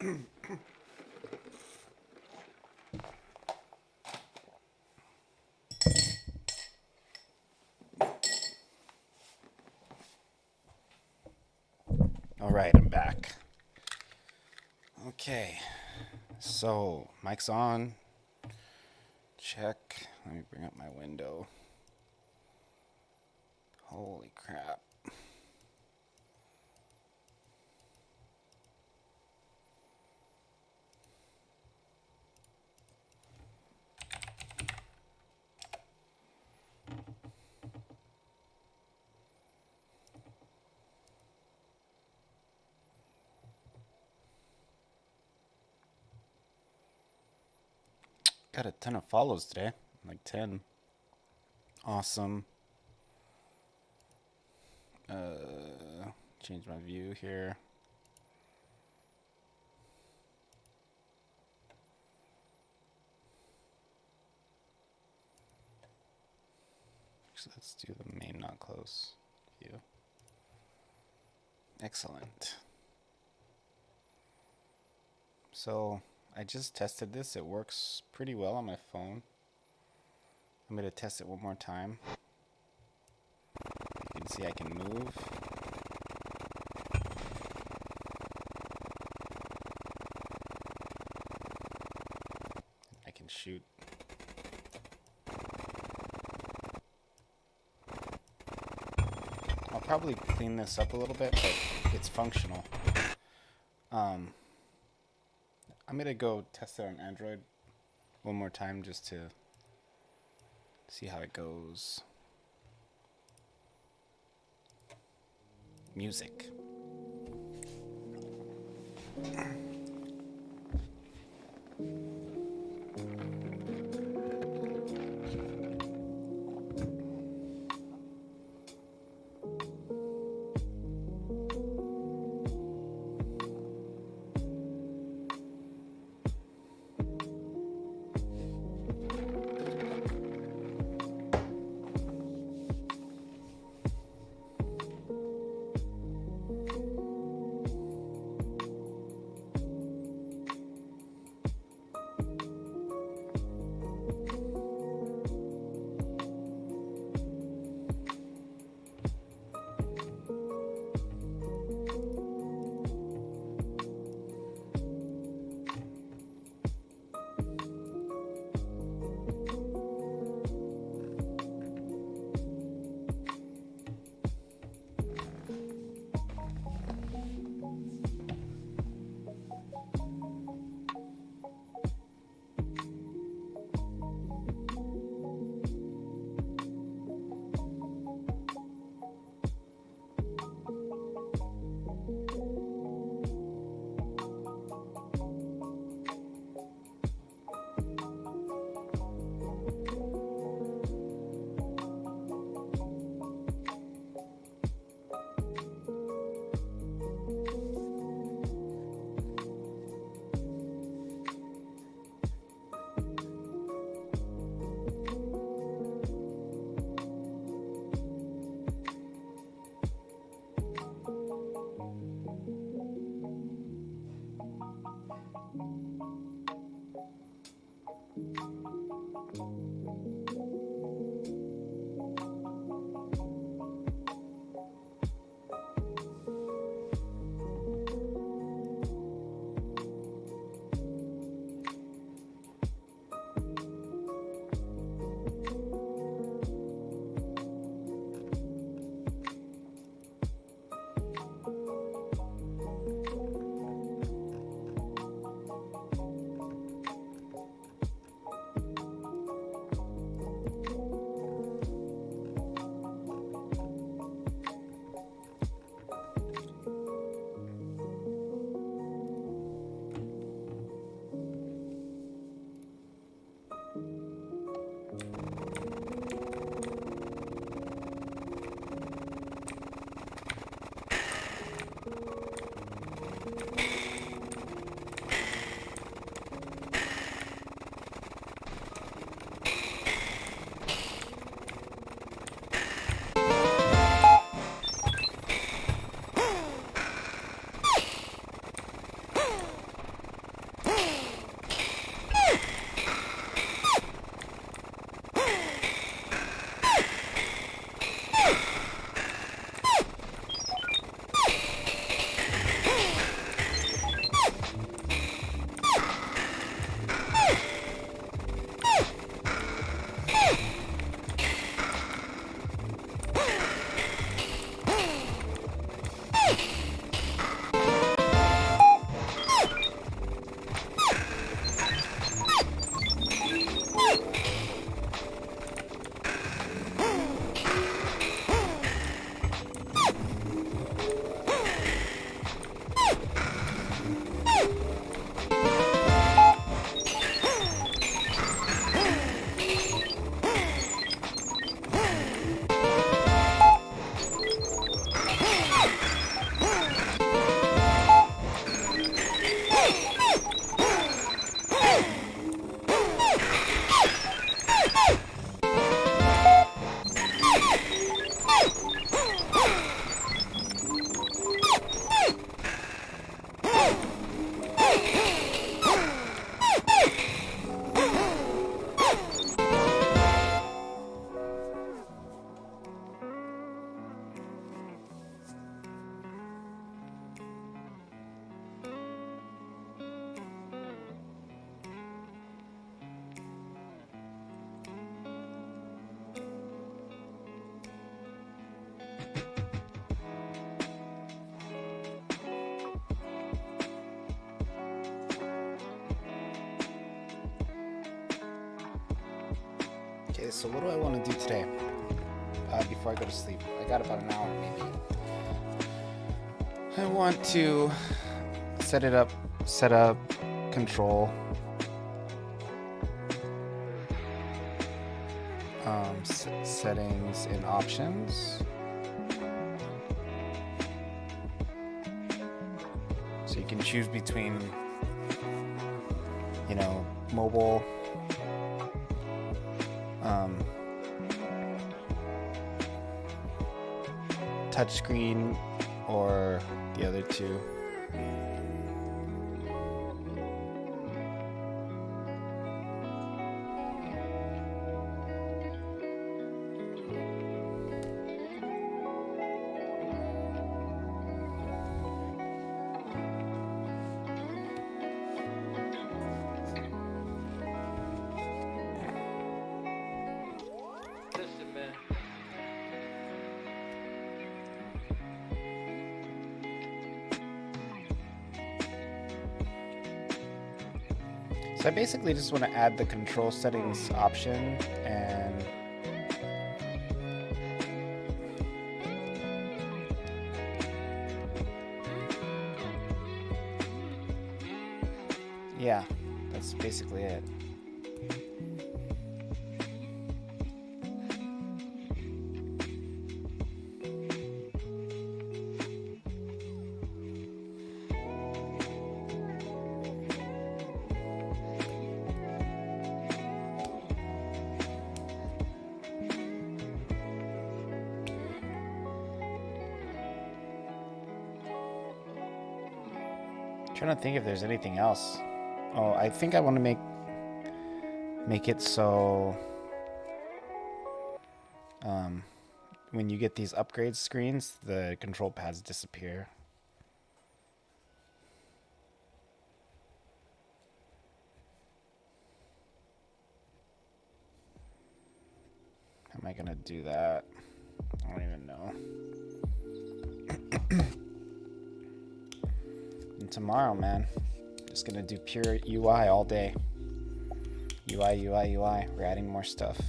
All right, I'm back. Okay, so mic's on. Check. Let me bring up my window. Holy crap. Got a ton of follows today, like 10. Awesome. Change my view here. So let's do the main not close view. Excellent. So I just tested this. It works pretty well on my phone. I'm going to test it one more time. You can see I can move. I can shoot. I'll probably clean this up a little bit, but it's functional. I'm going to go test it on Android one more time just to see how it goes. Music. Okay, so what do I want to do today? Before I go to sleep. I got about an hour maybe. I want to set up control. Settings and options. So you can choose between, you know, mobile, touchscreen, or the other two. So I basically just want to add the control settings option and yeah, that's basically it. Trying to think if there's anything else. Oh, I think I want to make it so when you get these upgrade screens, the control pads disappear. How am I gonna do that? I don't even know. And tomorrow, man, just gonna do pure UI all day. UI. We're adding more stuff.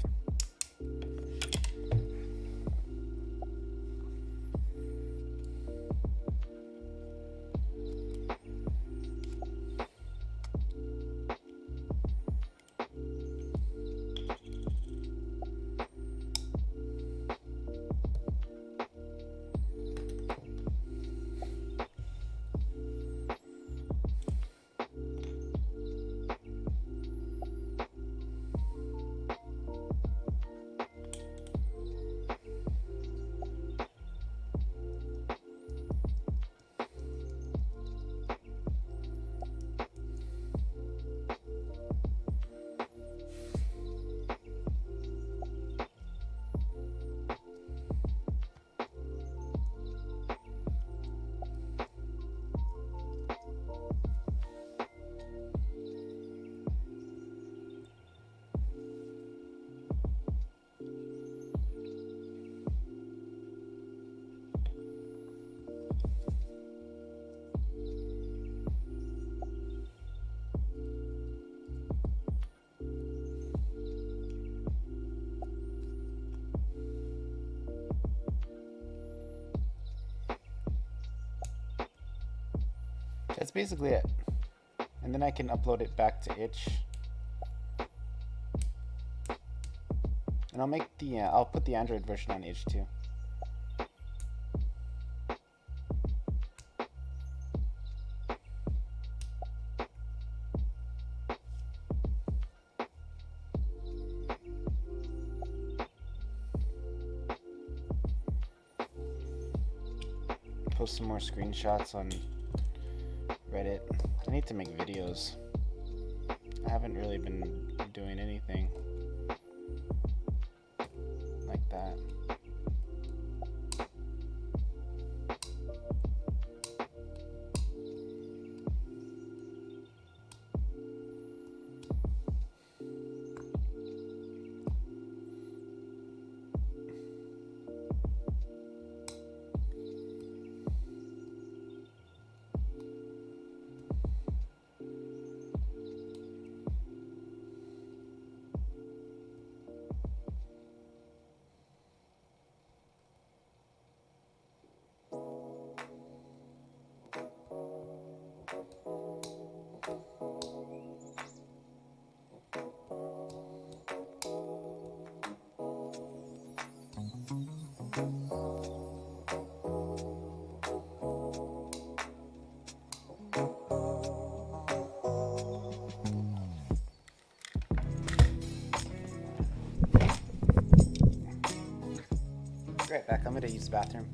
That's basically it. And then I can upload it back to itch. And I'll make the I'll put the Android version on itch too. Post some more screenshots on Reddit. I need to make videos. I haven't really been doing anything like that. Right back. I'm gonna use the bathroom.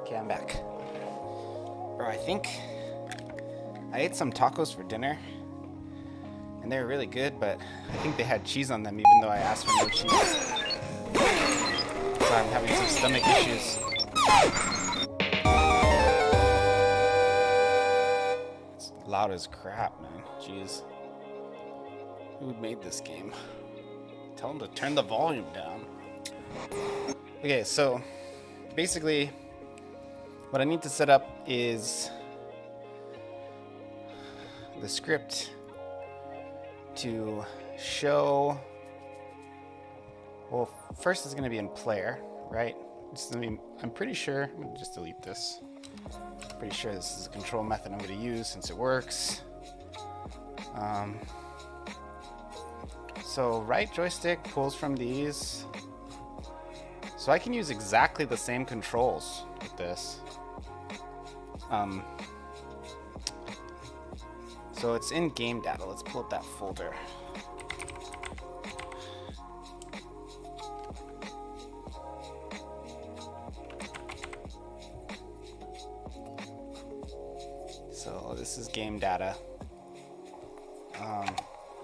Okay, I'm back. Or I think I ate some tacos for dinner, and they were really good, but I think they had cheese on them even though I asked for no cheese. So I'm having some stomach issues. It's loud as crap, man. Jeez. Who made this game? Tell them to turn the volume down. Okay, so basically what I need to set up is the script to show, well, first it's going to be in player, right? I'm pretty sure, I'm going to just delete this. Pretty sure this is a control method I'm going to use since it works. So right joystick pulls from these. So I can use exactly the same controls with this. So it's in game data. Let's pull up that folder. So this is game data.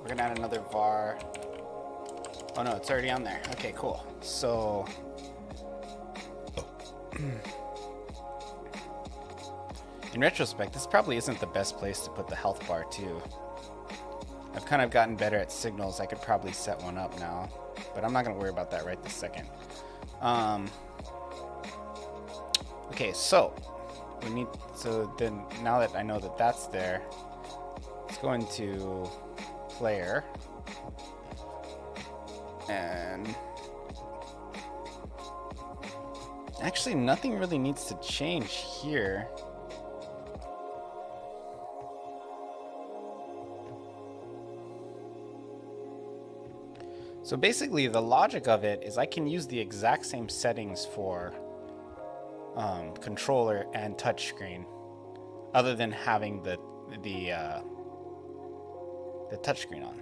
We're gonna add another var. Oh no, it's already on there. Okay, cool. So in retrospect, this probably isn't the best place to put the health bar too. I've kind of gotten better at signals. I could probably set one up now, but I'm not gonna worry about that right this second. Okay, so then now that I know that that's there, let's go into player, and actually nothing really needs to change here. So basically the logic of it is I can use the exact same settings for controller and touchscreen, other than having the touchscreen on.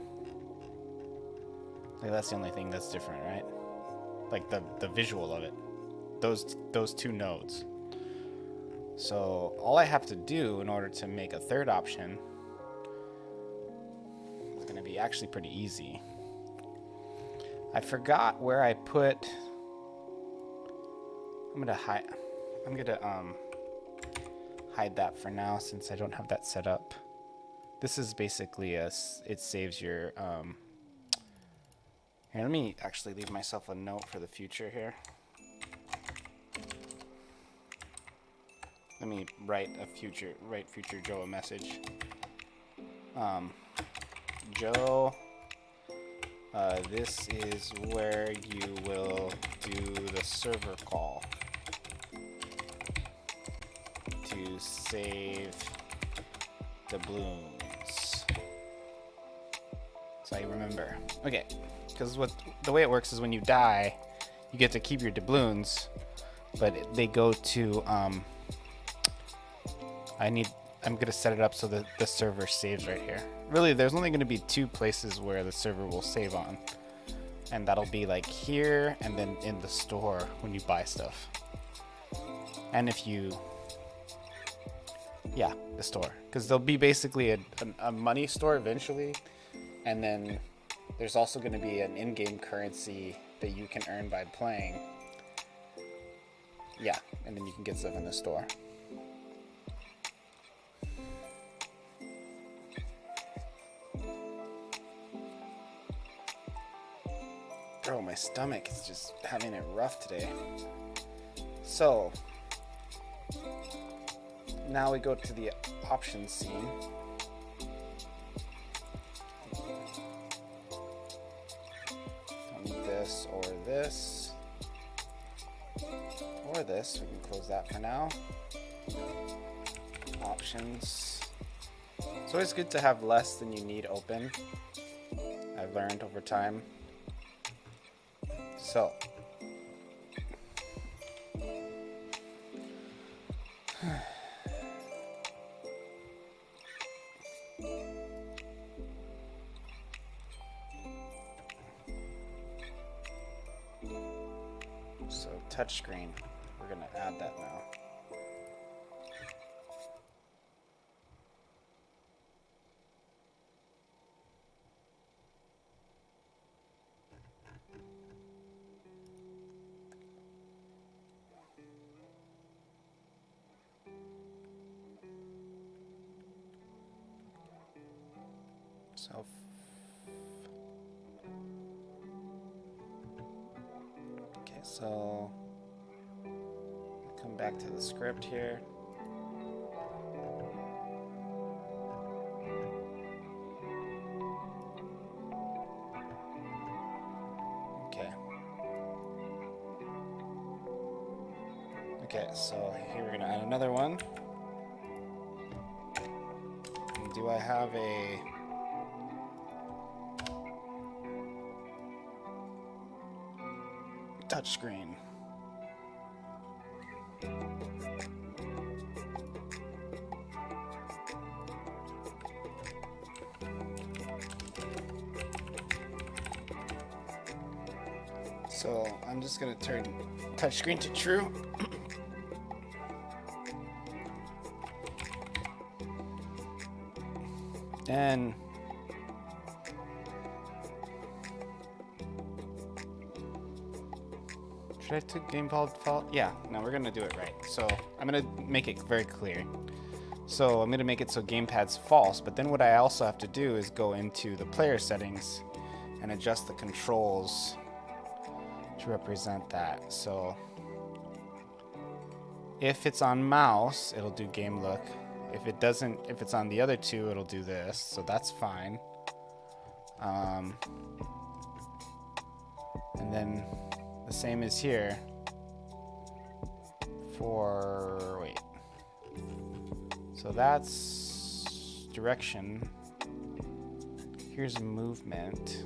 Like that's the only thing that's different, right? Like the visual of it. Those two nodes. So all I have to do in order to make a third option is going to be actually pretty easy. I forgot where I put. I'm gonna hide that for now since I don't have that set up. This is basically it saves your here, let me actually leave myself a note for the future here. Let me write future Joe a message. Joe, this is where you will do the server call to save doubloons. So I remember. Okay, because the way it works is when you die, you get to keep your doubloons, but they go to I'm gonna set it up so that the server saves right here. Really, there's only gonna be two places where the server will save on, and that'll be like here and then in the store when you buy stuff. And if you, yeah, the store, because there'll be basically a money store eventually, and then there's also gonna be an in-game currency that you can earn by playing. Yeah, and then you can get stuff in the store. Bro, my stomach is just having it rough today. So, now we go to the options scene. Don't need this or this. Or this. We can close that for now. Options. It's always good to have less than you need open. I've learned over time. So, touchscreen, we're going to add that now. So okay, so come back to the script here. Okay, so here we're gonna add another one. And do I have a touchscreen? So I'm just gonna turn touchscreen to true. And should I take game default? Yeah, no, we're gonna do it right. So I'm gonna make it very clear. So I'm gonna make it so gamepad's false, but then what I also have to do is go into the player settings and adjust the controls to represent that. So if it's on mouse, it'll do game look. If it doesn't, if it's on the other two, it'll do this. So that's fine. And then the same is here for, wait. So that's direction. Here's movement.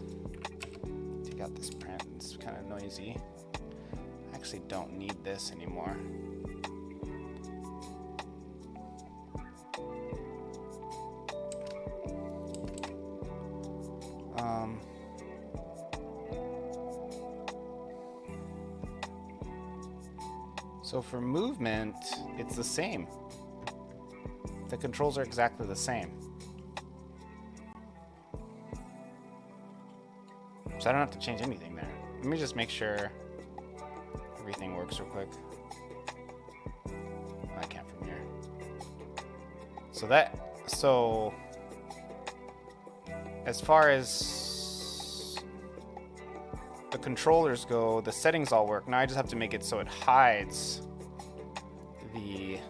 Take out this print, it's kind of noisy. I actually don't need this anymore. So for movement, it's the same. The controls are exactly the same. So I don't have to change anything there. Let me just make sure everything works real quick. Oh, I can't from here. So as far as the controllers go, the settings all work. Now I just have to make it so it hides the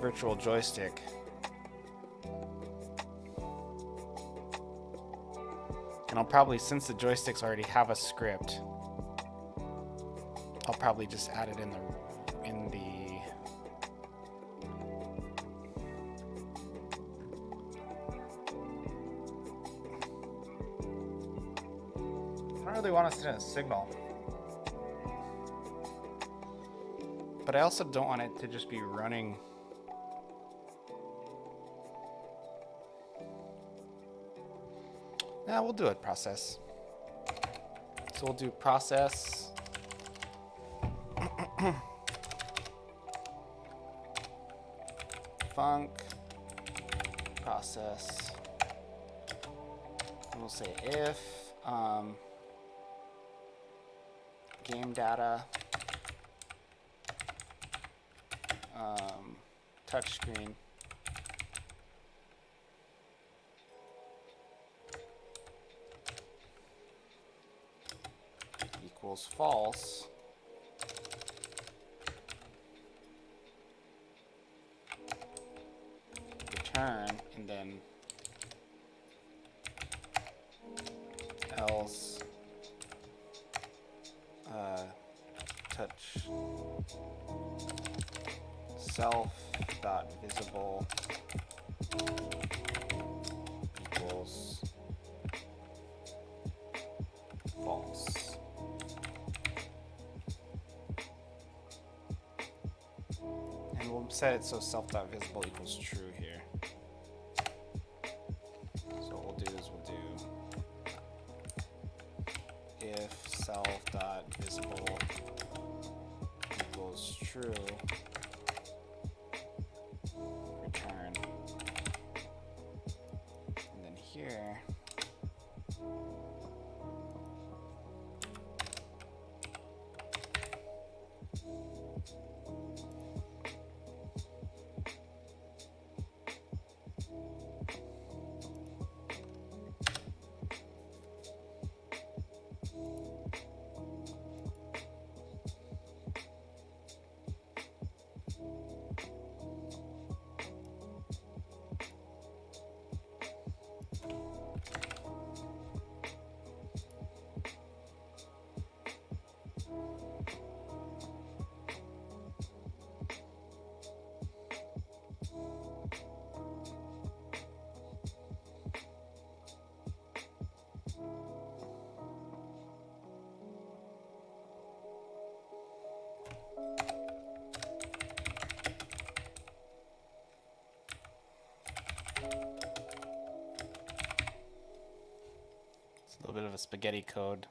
virtual joystick. And I'll probably, since the joysticks already have a script, I'll probably just add it in the I don't really want to send a signal. But I also don't want it to just be running. Yeah, we'll do it process. So we'll do process. Func process. And we'll say if game data touchscreen equals false, return, and then else touch self dot visible equals false. And we'll set it so self dot visible equals true here. So what we'll do is we'll do if self dot visible equals true, return, and then here of a spaghetti code.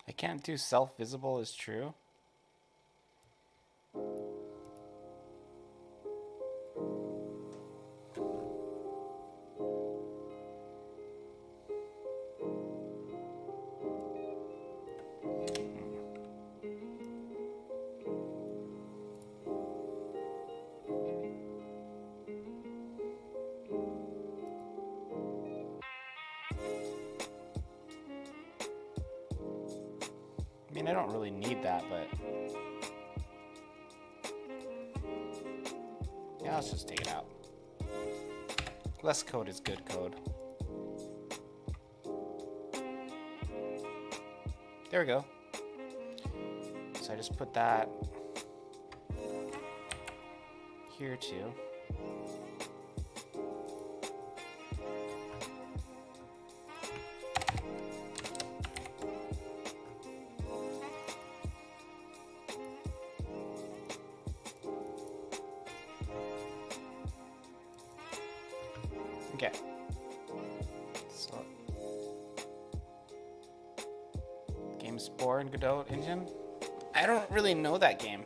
I can't do self-visible is true. I mean, I don't really need that, but yeah, let's just take it out. Less code is good code. There we go. So I just put that here too. Okay. So, game Spore and Godot engine. I don't really know that game.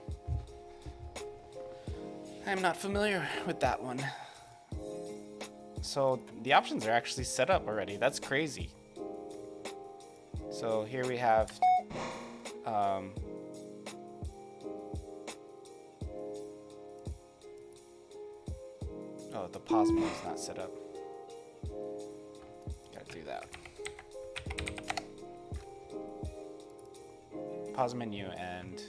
I'm not familiar with that one. So the options are actually set up already. That's crazy. So here we have oh, the pause menu is not set up. Gotta do that. Pause menu and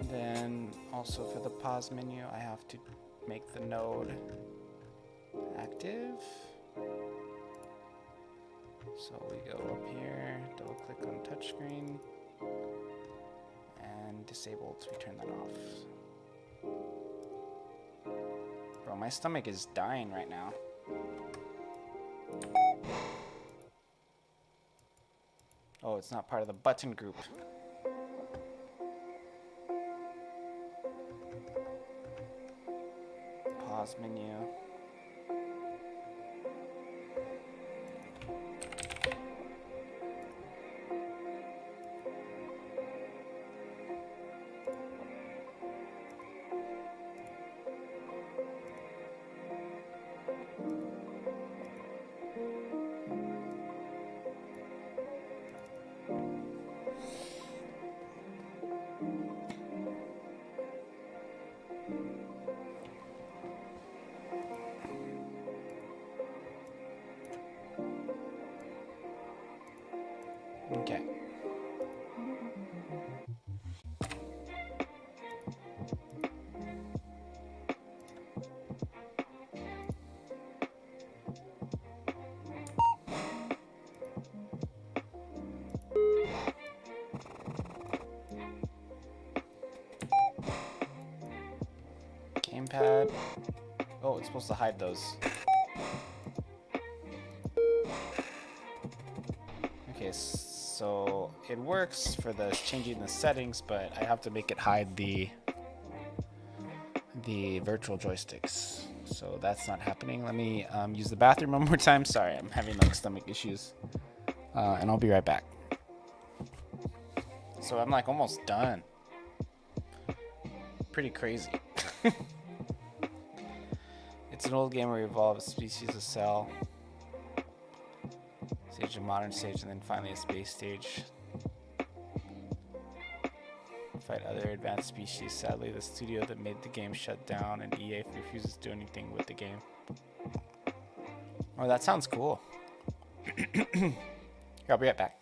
then also for the pause menu, I have to make the node active. So we go up here, double click on touchscreen, and disabled, we turn that off. Bro, my stomach is dying right now. Oh, it's not part of the button group. Pause menu. Okay. Gamepad. Oh, it's supposed to hide those. Okay, so it works for the changing the settings, but I have to make it hide the virtual joysticks. So that's not happening. Let me use the bathroom one more time. Sorry, I'm having like stomach issues. And I'll be right back. So I'm like almost done. Pretty crazy. It's an old game where you evolve a species of cell. Stage, a modern stage, and then finally a space stage. Fight other advanced species. Sadly, the studio that made the game shut down, and EA refuses to do anything with the game. Oh, that sounds cool. Here, I'll be right back.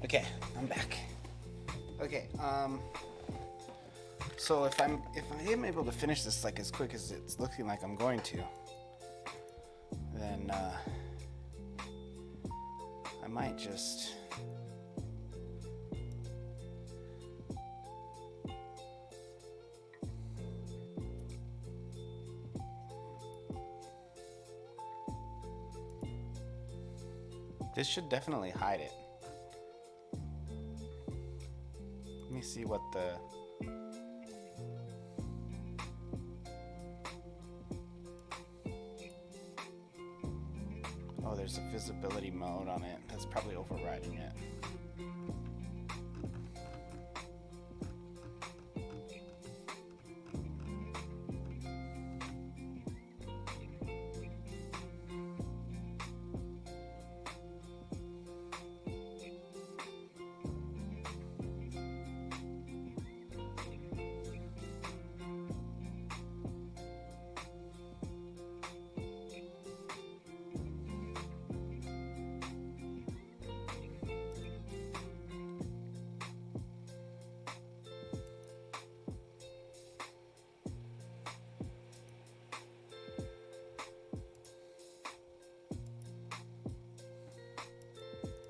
Okay, I'm back. Okay, so if I am able to finish this like as quick as it's looking like I'm going to, then I might just this should definitely hide it. Let me see what the there's a visibility mode on it. That's probably overriding it.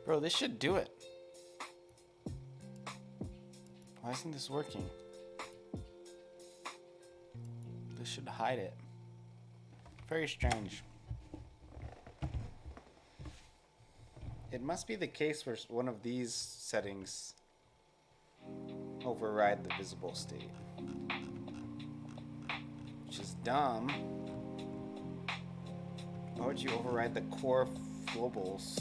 Bro, this should do it. Why isn't this working? This should hide it. Very strange. It must be the case where one of these settings override the visible state. Which is dumb. Why would you override the core globals?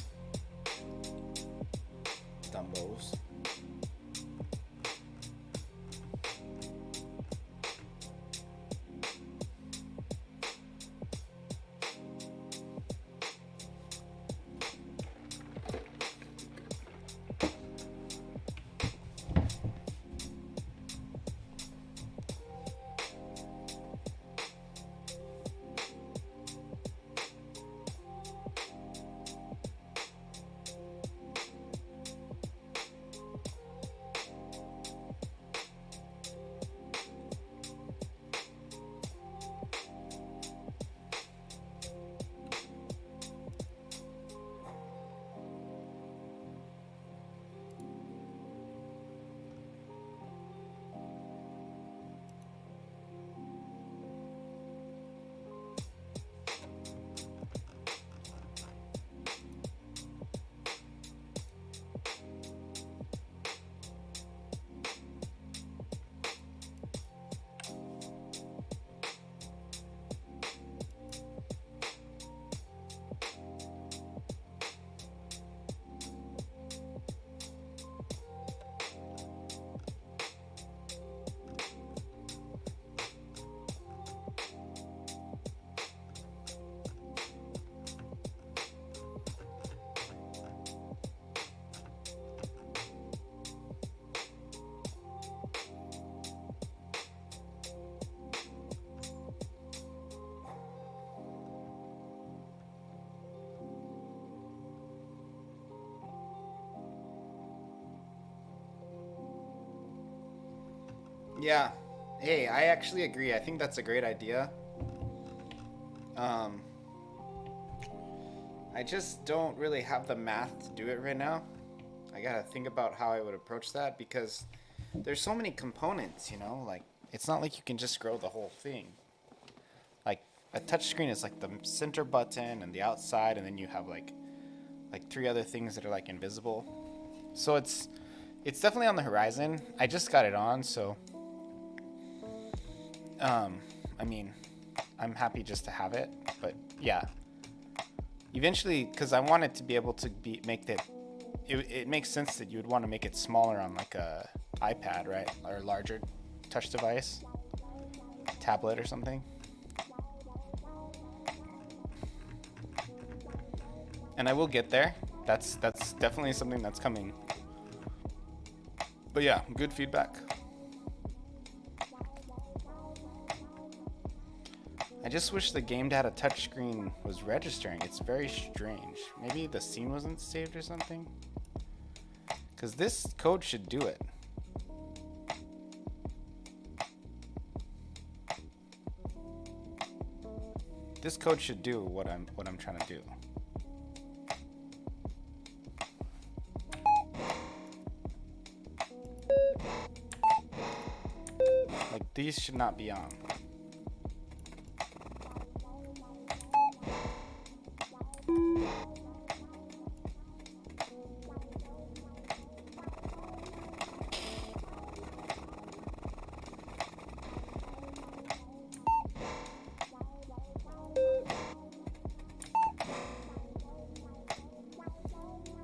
Dumbos. Yeah. Hey, I actually agree. I think that's a great idea. I just don't really have the math to do it right now. I gotta think about how I would approach that because there's so many components, you know? Like, it's not like you can just grow the whole thing. Like, a touchscreen is like the center button and the outside, and then you have like three other things that are like invisible. So it's definitely on the horizon. I just got it on, so I mean, I'm happy just to have it, but yeah. Eventually, because I want it to be able to it makes sense that you would want to make it smaller on like a iPad, right? Or a larger touch device, tablet or something. And I will get there. That's definitely something that's coming. But yeah, good feedback. I just wish the game data touchscreen was registering. It's very strange. Maybe the scene wasn't saved or something? Because this code should do it. This code should do what I'm trying to do. Like, these should not be on.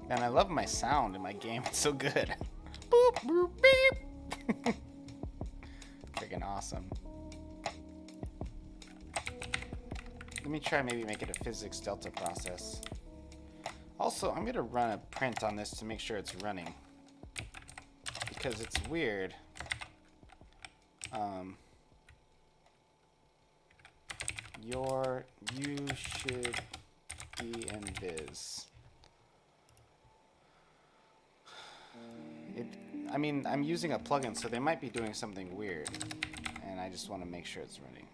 Man, I love my sound in my game. It's so good. Boop, boop, beep. Freaking awesome. Let me try maybe make it a physics delta process. Also, I'm gonna run a print on this to make sure it's running, because it's weird. You should be in viz. I mean, I'm using a plugin, so they might be doing something weird, and I just want to make sure it's running.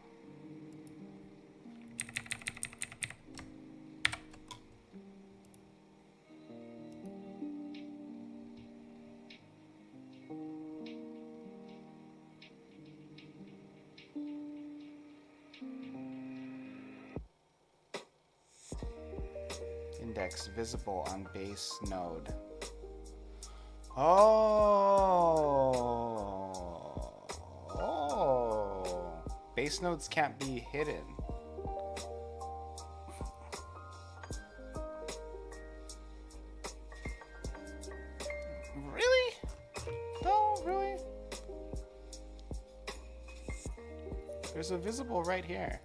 Index visible on base node. Oh, base nodes can't be hidden. Really? No, really? There's a visible right here.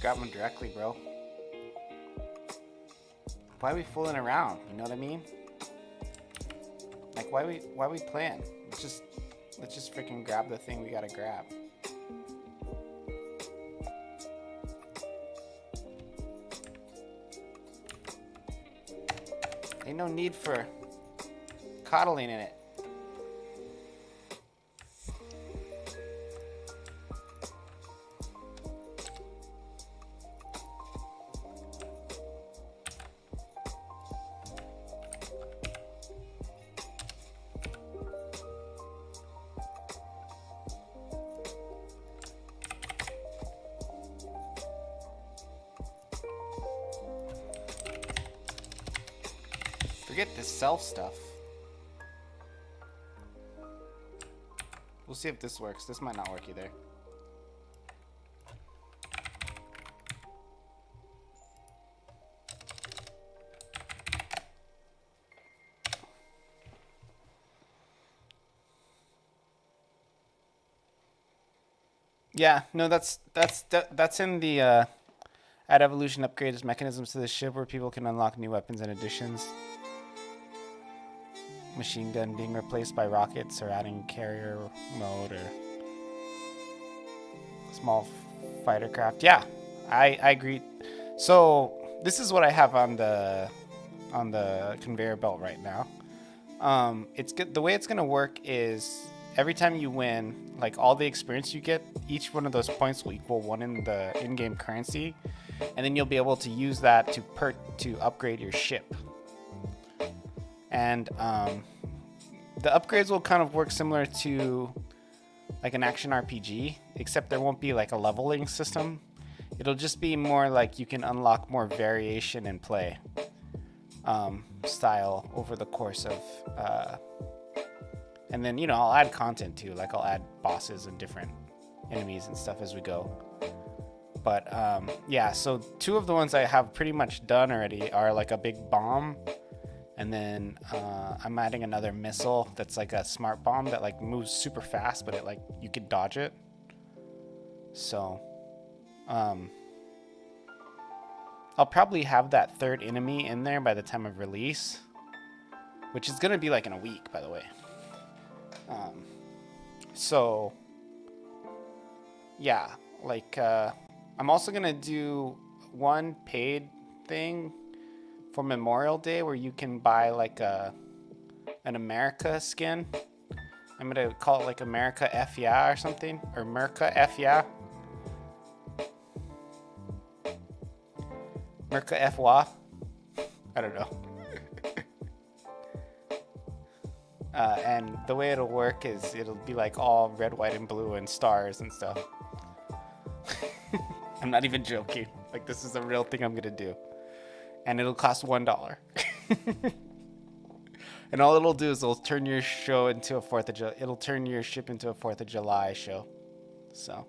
Grab them directly, bro. Why are we fooling around? You know what I mean? Like, why we playing? Let's just freaking grab the thing we gotta grab. Ain't no need for coddling in it. Forget this self stuff. We'll see if this works. This might not work either. Yeah, no, that's in the add evolution upgrades mechanisms to the ship where people can unlock new weapons and additions. Machine gun being replaced by rockets, or adding carrier mode, or small fighter craft. Yeah, I agree. So this is what I have on the conveyor belt right now. It's good. The way it's gonna work is every time you win, like all the experience you get, each one of those points will equal one in the in-game currency, and then you'll be able to use that to upgrade your ship. And the upgrades will kind of work similar to like an action RPG, except there won't be like a leveling system. It'll just be more like you can unlock more variation in play style over the course of and then, you know, I'll add content too, like I'll add bosses and different enemies and stuff as we go. But yeah, so two of the ones I have pretty much done already are like a big bomb, and then I'm adding another missile that's like a smart bomb that like moves super fast, but it like you could dodge it. So I'll probably have that third enemy in there by the time of release, which is gonna be like in a week, by the way. So yeah, like I'm also gonna do one paid thing for Memorial Day where you can buy like an America skin. I'm gonna call it like America F yeah or something, or America F yeah. America F wah. I don't know. And the way it'll work is it'll be like all red, white, and blue and stars and stuff. I'm not even joking. Like, this is a real thing I'm gonna do. And it'll cost $1. And all it'll do is it'll turn your show into a 4th of July. It'll turn your ship into a 4th of July show. So,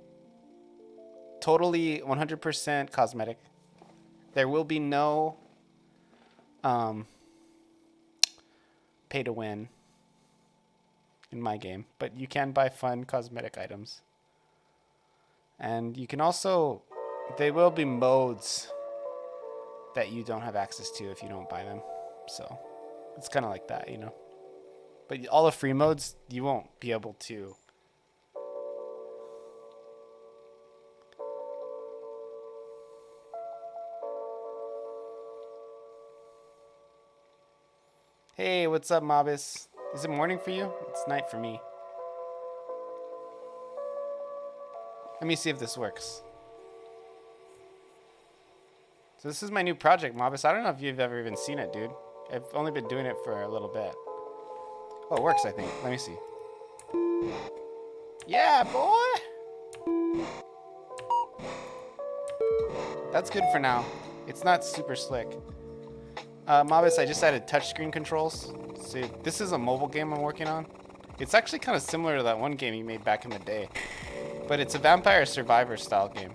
totally 100% cosmetic. There will be no pay to win in my game, but you can buy fun cosmetic items. And you can also, there will be modes that you don't have access to if you don't buy them. So it's kind of like that, you know. But all the free modes, you won't be able to. Hey, what's up, Mobis? Is it morning for you? It's night for me. Let me see if this works. So this is my new project, Mobis. I don't know if you've ever even seen it, dude. I've only been doing it for a little bit. Oh, it works, I think. Let me see. Yeah, boy! That's good for now. It's not super slick. Mobis, I just added touchscreen controls. So this is a mobile game I'm working on. It's actually kind of similar to that one game you made back in the day. But it's a Vampire Survivor style game,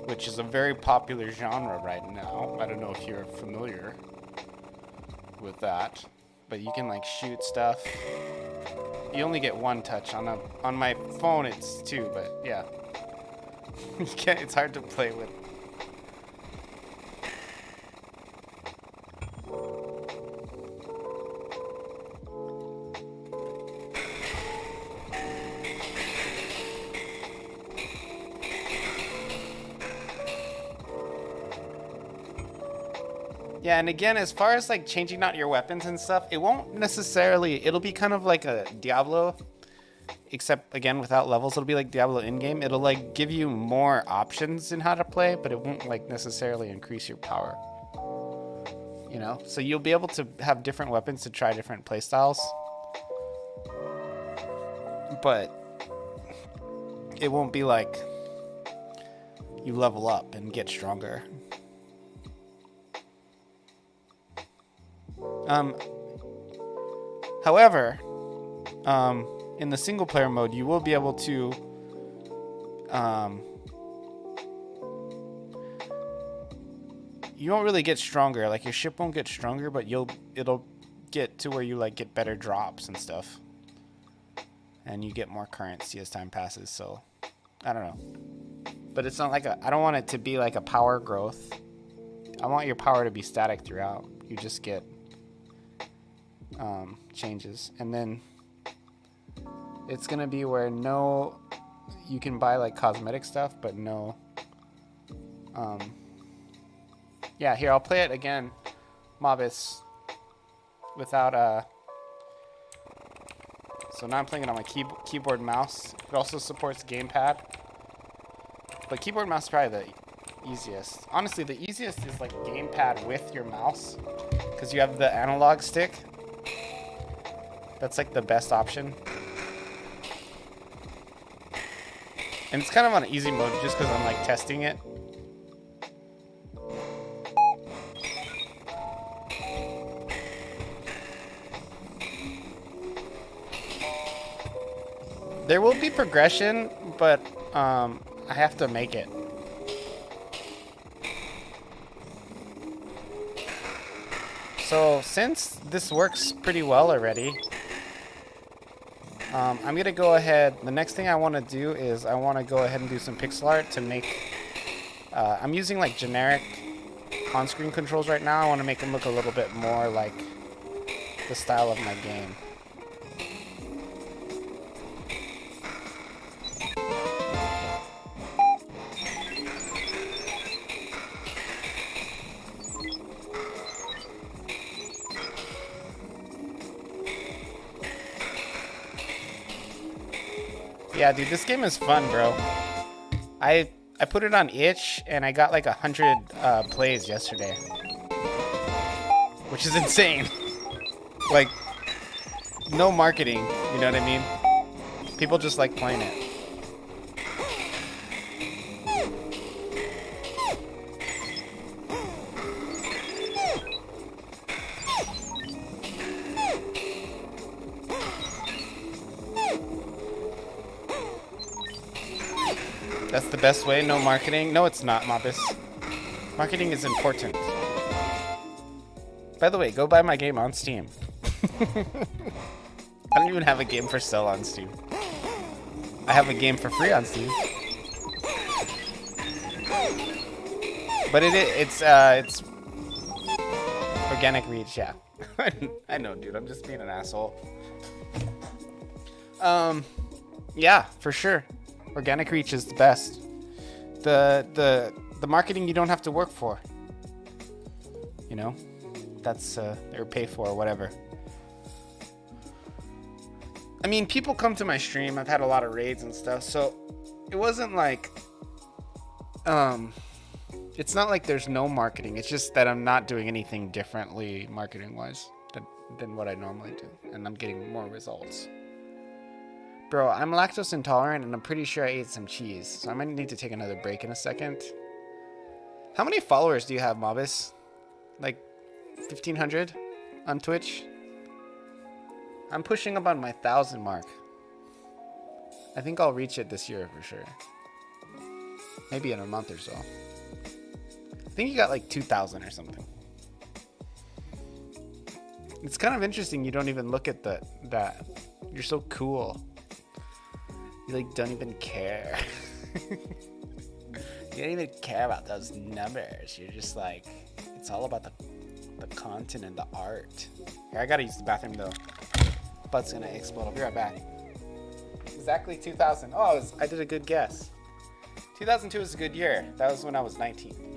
which is a very popular genre right now. I don't know if you're familiar with that, but you can like shoot stuff. You only get one touch on my phone. It's two, but yeah, you can't. It's hard to play with. Yeah, and again, as far as like changing out your weapons and stuff, it won't necessarily, it'll be kind of like a Diablo, except again, without levels. It'll be like Diablo in-game. It'll like give you more options in how to play, but it won't like necessarily increase your power. You know? So you'll be able to have different weapons to try different playstyles. But it won't be like you level up and get stronger. However, in the single player mode, you will be able to you won't really get stronger. Like your ship won't get stronger, but it'll get to where you like get better drops and stuff, and you get more currency as time passes. So I don't know, but it's not like I don't want it to be like a power growth. I want your power to be static throughout. You just get changes, and then it's gonna be where you can buy like cosmetic stuff, but no. Yeah, here I'll play it again, Mobis, without So now I'm playing it on my keyboard mouse. It also supports gamepad, but keyboard mouse is probably the easiest. Honestly, the easiest is like gamepad with your mouse, because you have the analog stick. That's like the best option. And it's kind of on easy mode just because I'm like testing it. There will be progression, but I have to make it. So since this works pretty well already, I'm gonna go ahead. The next thing I want to do is I want to go ahead and do some pixel art to make. I'm using like generic on-screen controls right now. I want to make them look a little bit more like the style of my game. Yeah, dude, this game is fun, bro. I put it on itch and I got like 100 plays yesterday, which is insane. Like, no marketing, you know what I mean? People just like playing it. That's the best way, no marketing. No, it's not, Mobus. Marketing is important. By the way, go buy my game on Steam. I don't even have a game for sale on Steam. I have a game for free on Steam. But it's organic reach, yeah. I know, dude. I'm just being an asshole. Yeah, for sure. Organic reach is the best. The marketing you don't have to work for. You know, that's or pay for or whatever. I mean, people come to my stream. I've had a lot of raids and stuff, so it wasn't like it's not like there's no marketing. It's just that I'm not doing anything differently marketing wise than what I normally do, and I'm getting more results. Bro, I'm lactose intolerant, and I'm pretty sure I ate some cheese, so I might need to take another break in a second. How many followers do you have, Mobus? Like 1,500 on Twitch? I'm pushing up on my 1,000 mark. I think I'll reach it this year for sure. Maybe in a month or so. I think you got like 2,000 or something. It's kind of interesting you don't even look at that. You're so cool. You like don't even care. You don't even care about those numbers. You're just like, it's all about the content and the art. Here, I gotta use the bathroom though. Butt's gonna explode. I'll be right back. Exactly 2000. Oh, I did a good guess. 2002 was a good year. That was when I was 19.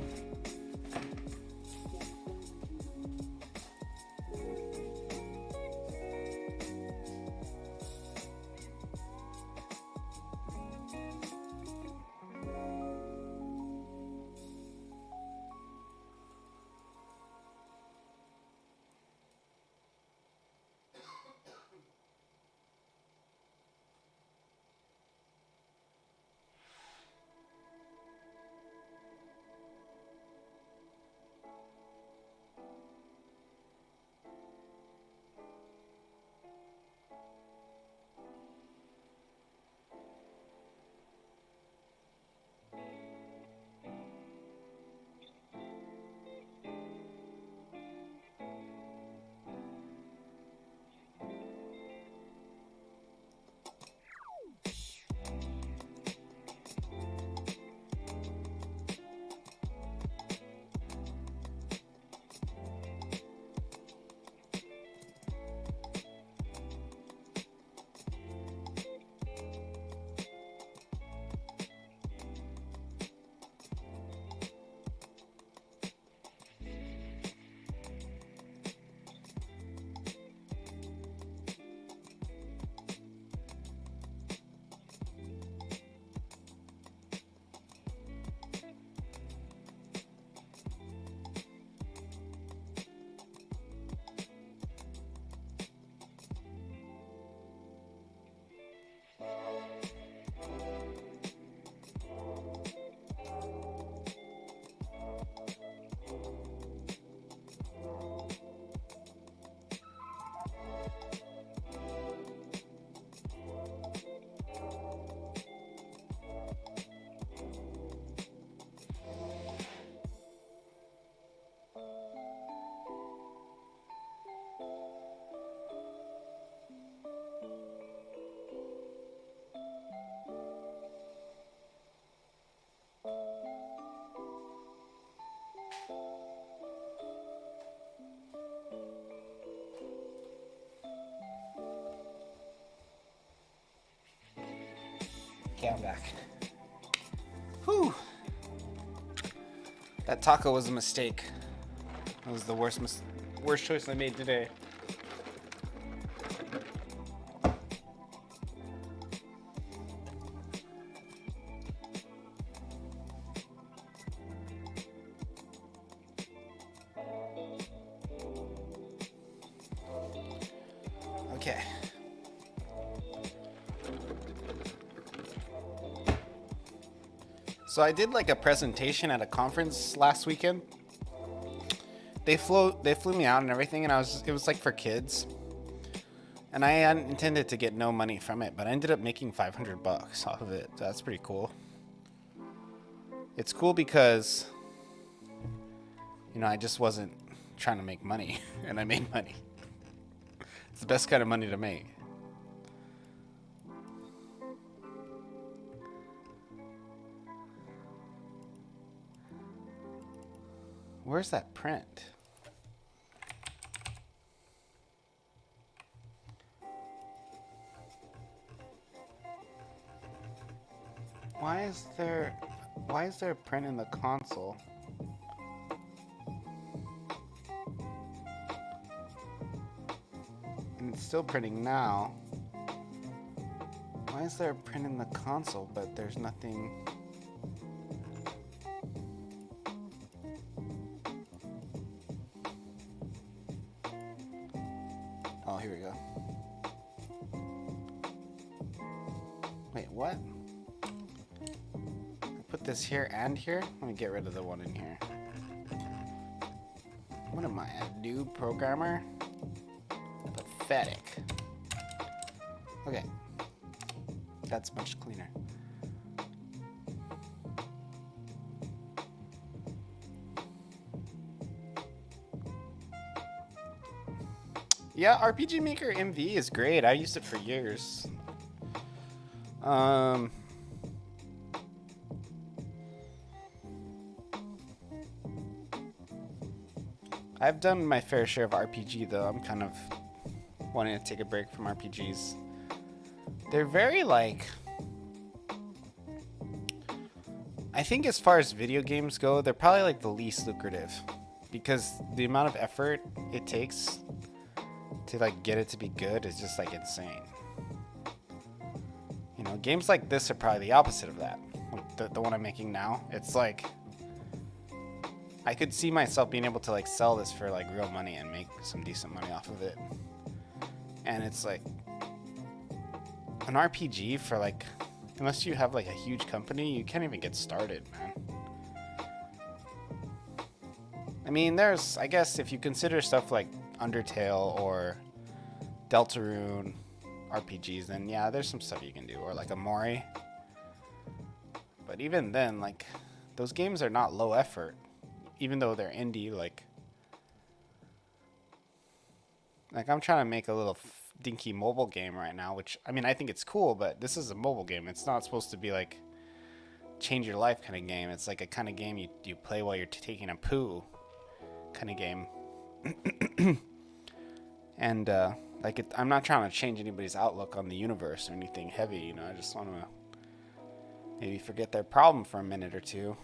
Okay, I'm back. Whew. That taco was a mistake. That was the worst choice I made today. Okay. So I did like a presentation at a conference last weekend. They flew me out and everything, and it was like for kids. And I hadn't intended to get no money from it, but I ended up making $500 off of it. That's pretty cool. It's cool because, you know, I just wasn't trying to make money, and I made money. It's the best kind of money to make. Where's that print? Why is there a print in the console? And it's still printing now. Why is there a print in the console, but there's nothing? Oh, here we go. Wait, what? I put this here and here? Let me get rid of the one in here. What am I, a new programmer? Pathetic. Okay. That's much cleaner. Yeah, RPG Maker MV is great. I used it for years. I've done my fair share of RPG though. I'm kind of wanting to take a break from RPGs. They're very like, I think as far as video games go, they're probably like the least lucrative because the amount of effort it takes to like get it to be good is just like insane. You know, games like this are probably the opposite of that. Like the one I'm making now, it's like I could see myself being able to like sell this for like real money and make some decent money off of it. And it's like an RPG for like, unless you have like a huge company, you can't even get started, man. I mean, there's, I guess if you consider stuff like Undertale or Deltarune RPGs, then yeah, there's some stuff you can do, or like a Maui. But even then, like, those games are not low effort, even though they're indie. Like I'm trying to make a little dinky mobile game right now, which, I mean, I think it's cool, but this is a mobile game. It's not supposed to be like change your life kind of game. It's like a kind of game you play while you're taking a poo kind of game. And like I'm not trying to change anybody's outlook on the universe or anything heavy, you know. I just want to maybe forget their problem for a minute or two.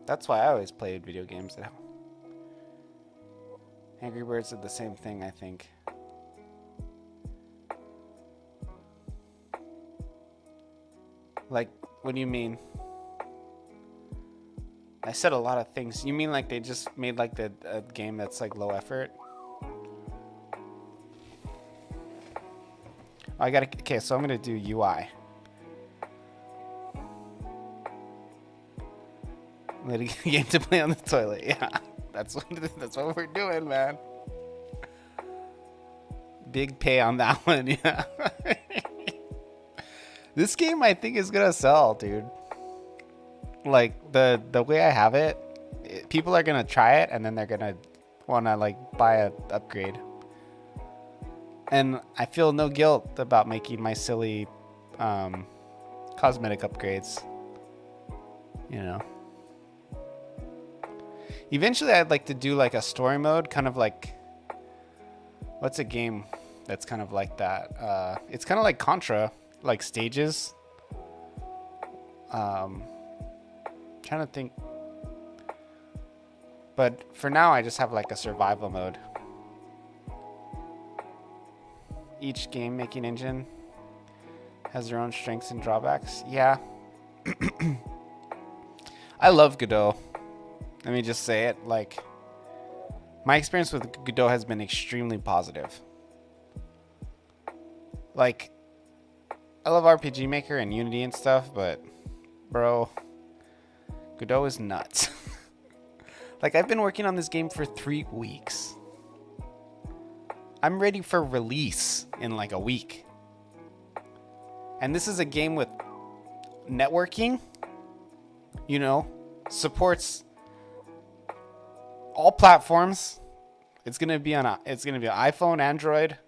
That's why I always played video games at home. Angry Birds did the same thing, I think. Like, what do you mean? I said a lot of things. You mean like they just made like a game that's like low effort? Oh, okay, so I'm gonna do UI. Let a game to play on the toilet. Yeah, that's what we're doing, man. Big pay on that one. Yeah. This game I think is gonna sell, dude. Like the way I have it, people are gonna try it and then they're gonna wanna like buy a upgrade. And I feel no guilt about making my silly cosmetic upgrades. You know. Eventually, I'd like to do like a story mode, kind of like, what's a game that's kind of like that. It's kind of like Contra, like stages. Trying to think. But for now, I just have like a survival mode. Each game making engine has their own strengths and drawbacks. Yeah. I love Godot. Let me just say it. Like, my experience with Godot has been extremely positive. Like, I love RPG Maker and Unity and stuff, but bro, Godot is nuts. Like, I've been working on this game for 3 weeks. I'm ready for release in like a week. And this is a game with networking, you know, supports all platforms. It's gonna be on iPhone, Android,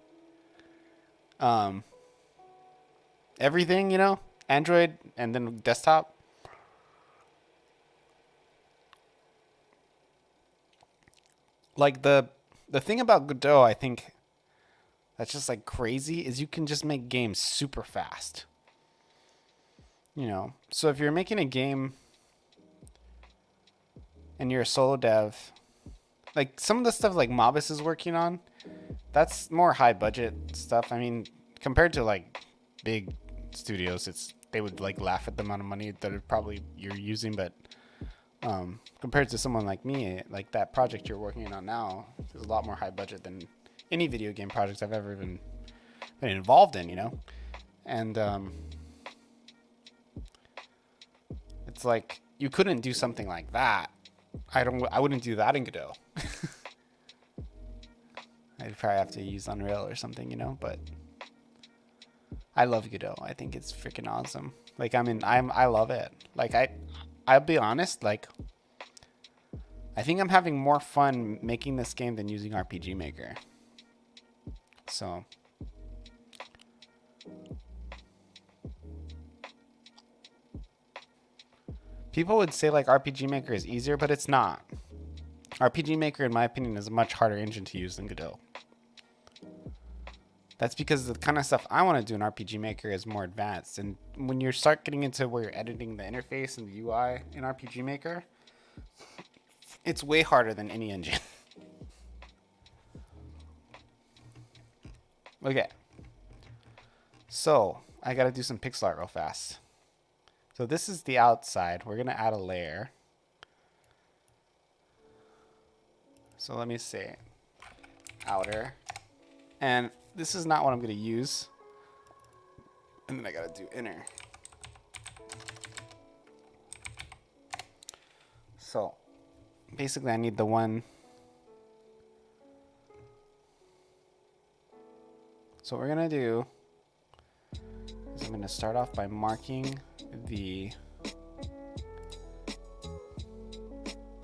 everything, you know, Android and then desktop. Like the thing about Godot, I think that's just like crazy, is you can just make games super fast. You know, so if you're making a game and you're a solo dev, like some of the stuff like Mobus is working on, that's more high budget stuff. I mean, compared to like big studios, they would like laugh at the amount of money that probably you're using, but compared to someone like me, like that project you're working on now is a lot more high budget than any video game projects I've ever even been involved in, you know? And it's like you couldn't do something like that. I wouldn't do that in Godot. I'd probably have to use Unreal or something, you know, but I love Godot. I think it's freaking awesome. Like, I love it. Like, I'll be honest, like, I think I'm having more fun making this game than using RPG Maker. So, people would say like RPG Maker is easier, but it's not. RPG Maker, in my opinion, is a much harder engine to use than Godot. That's because the kind of stuff I want to do in RPG Maker is more advanced. And when you start getting into where you're editing the interface and the UI in RPG Maker, it's way harder than any engine. Okay. So, I got to do some pixel art real fast. So this is the outside. We're going to add a layer. So let me say outer. And this is not what I'm going to use. And then I got to do inner. So basically I need the one. So what we're going to do is I'm going to start off by marking the...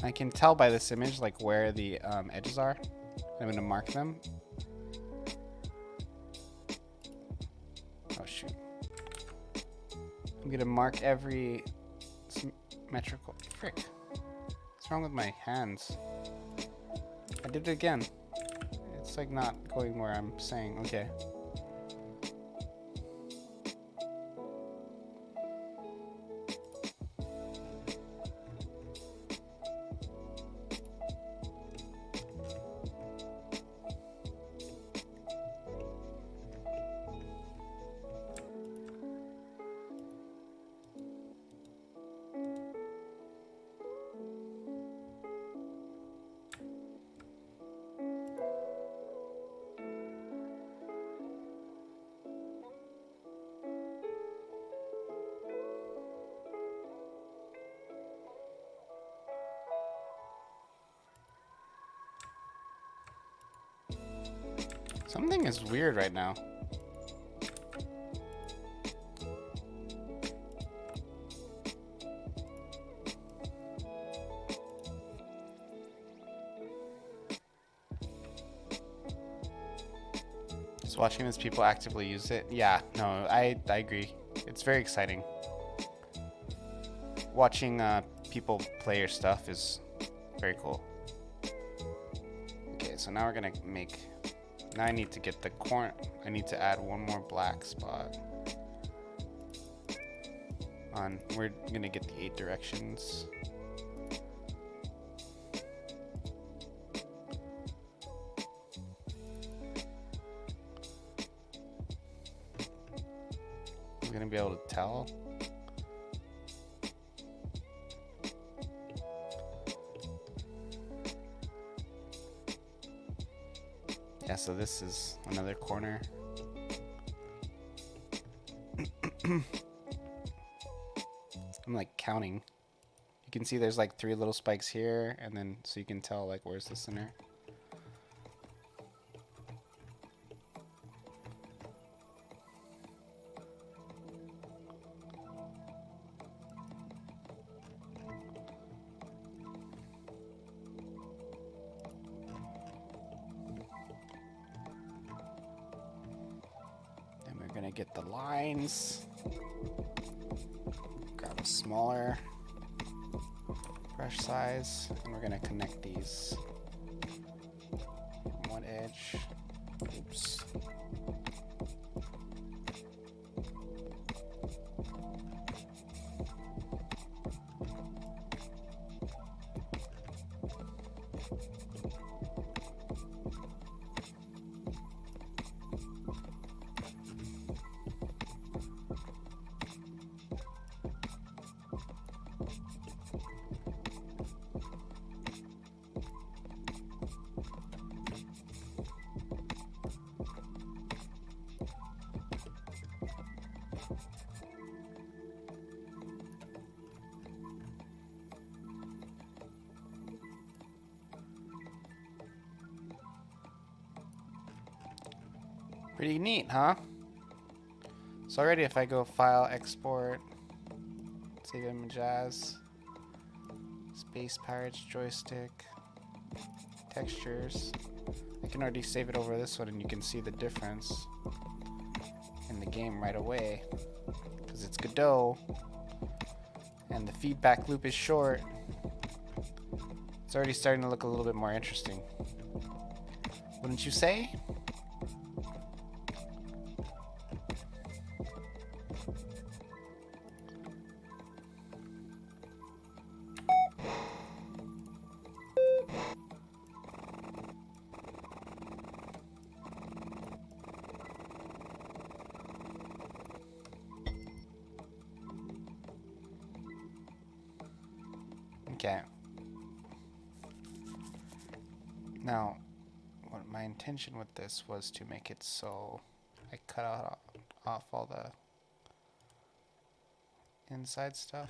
I can tell by this image like where the edges are. I'm going to mark them. Oh shoot. I'm going to mark every symmetrical... Frick. What's wrong with my hands? I did it again. It's like not going where I'm saying. Okay. Something is weird right now. Just watching as people actively use it. Yeah, no, I agree. It's very exciting. Watching people play your stuff is very cool. Okay, so now we're gonna make Now I need to get the corner. I need to add one more black spot. We're gonna get the 8 directions. I'm gonna be able to tell. Yeah, so this is another corner. I'm like counting. You can see there's like 3 little spikes here, and then so you can tell like where's the center. Then we're gonna get the lines. Grab a smaller brush size, and we're gonna connect these from one edge. Oops. Pretty neat, huh? So already if I go File, Export, Save Image As, Space Pirates Joystick, Textures, I can already save it over this one, and you can see the difference in the game right away. Because it's Godot, and the feedback loop is short. It's already starting to look a little bit more interesting. Wouldn't you say? Okay. Now, what my intention with this was to make it so I cut off all the inside stuff.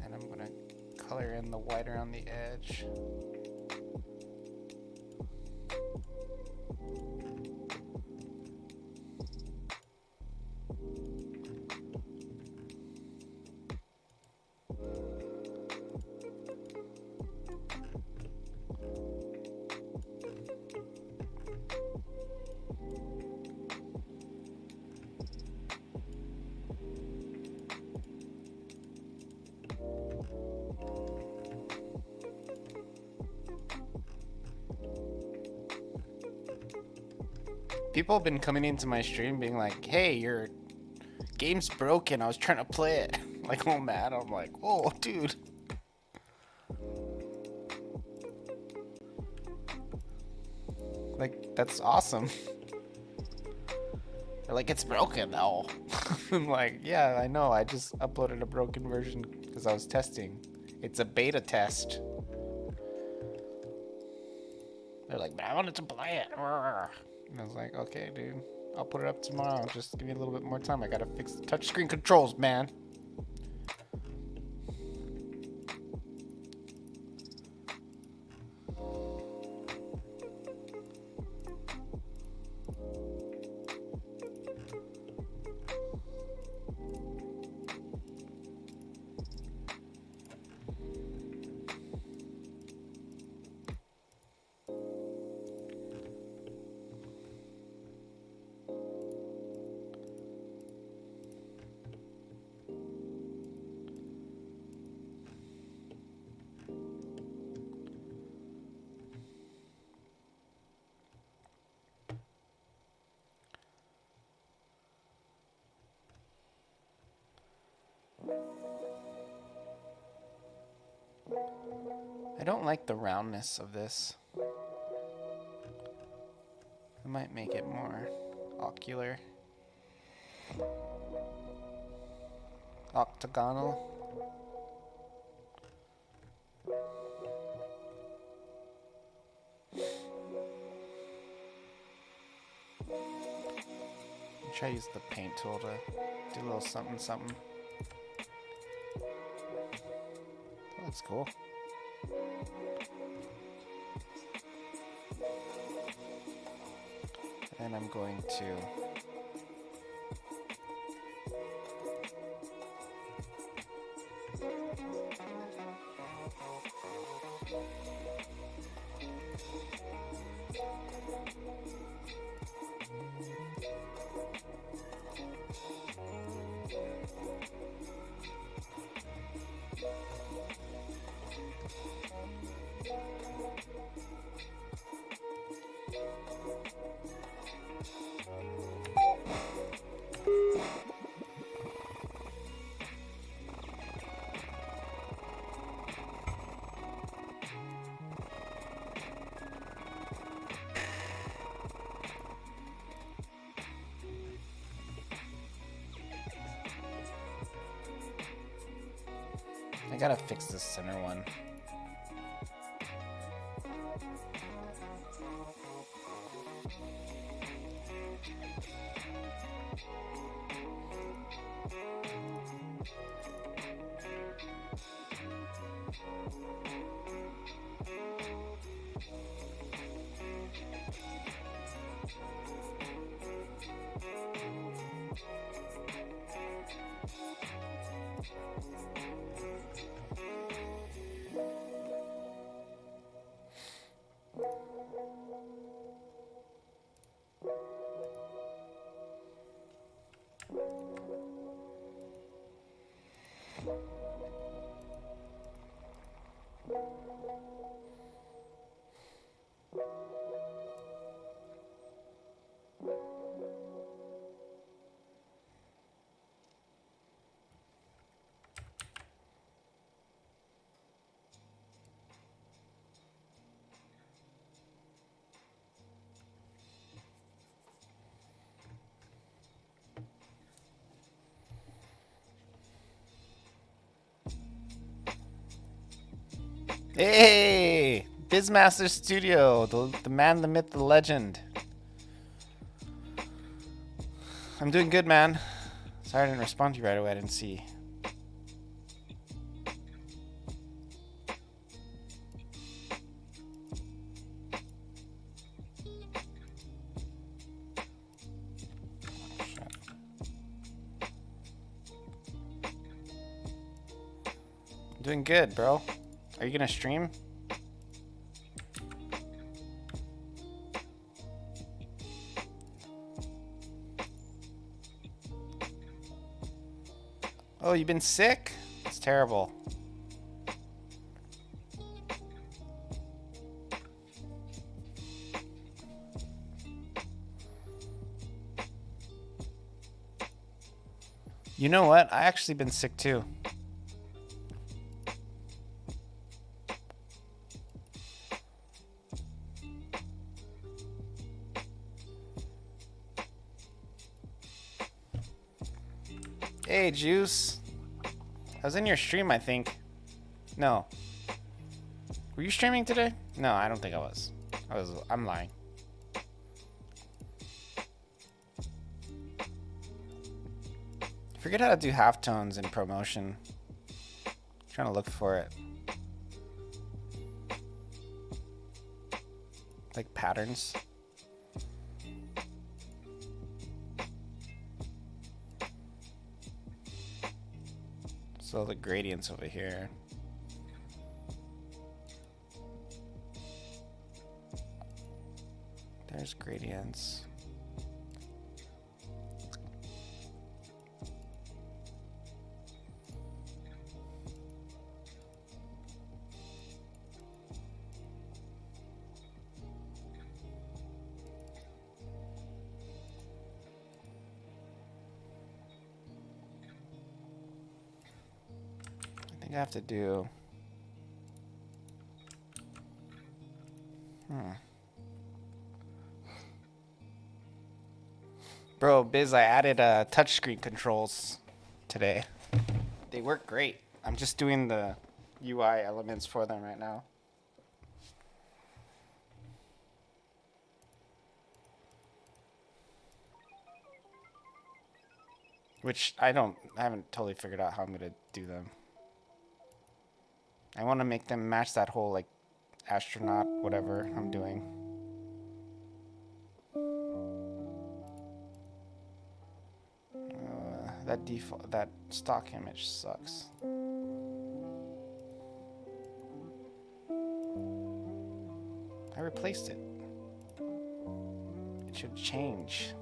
And I'm gonna color in the white around the edge. People have been coming into my stream being like, hey, your game's broken. I was trying to play it. Like, all mad. I'm like, whoa, dude. Like, that's awesome. They're like, it's broken though. I'm like, yeah, I know. I just uploaded a broken version because I was testing. It's a beta test. They're like, but I wanted to play it. And I was like, okay, dude, I'll put it up tomorrow. Just give me a little bit more time. I gotta fix the touchscreen controls, man. don't like the roundness of this. I might make it more ocular. Octagonal. Try to use the paint tool to do a little something something. That looks cool. And I'm going to I gotta fix this center one. Hey! Bizmaster Studio, the man, the myth, the legend. I'm doing good, man. Sorry I didn't respond to you right away, I didn't see. I'm doing good, bro. Are you gonna stream? Oh, you've been sick? It's terrible. You know what? I actually been sick too. Hey, Juice. I was in your stream, I think. No. Were you streaming today? No, I don't think I was. I'm lying. I forget how to do halftones in promotion. I'm trying to look for it. Like patterns. So the gradients over here. There's gradients. I have to do Bro, Biz, I added touchscreen controls today. They work great. I'm just doing the UI elements for them right now. Which I haven't totally figured out how I'm gonna do them. I want to make them match that whole like astronaut whatever I'm doing. That stock image sucks. I replaced it. It should change.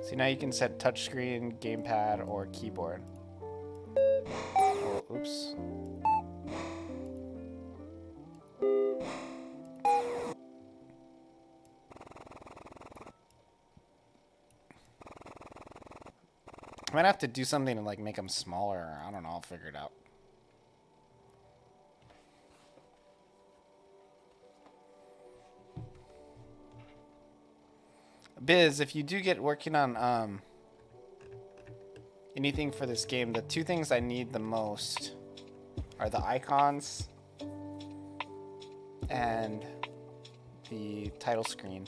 See, now you can set touchscreen, gamepad, or keyboard. Oh, oops. I might have to do something to like make them smaller. I don't know. I'll figure it out. Biz, if you do get working on anything for this game, the two things I need the most are the icons and the title screen.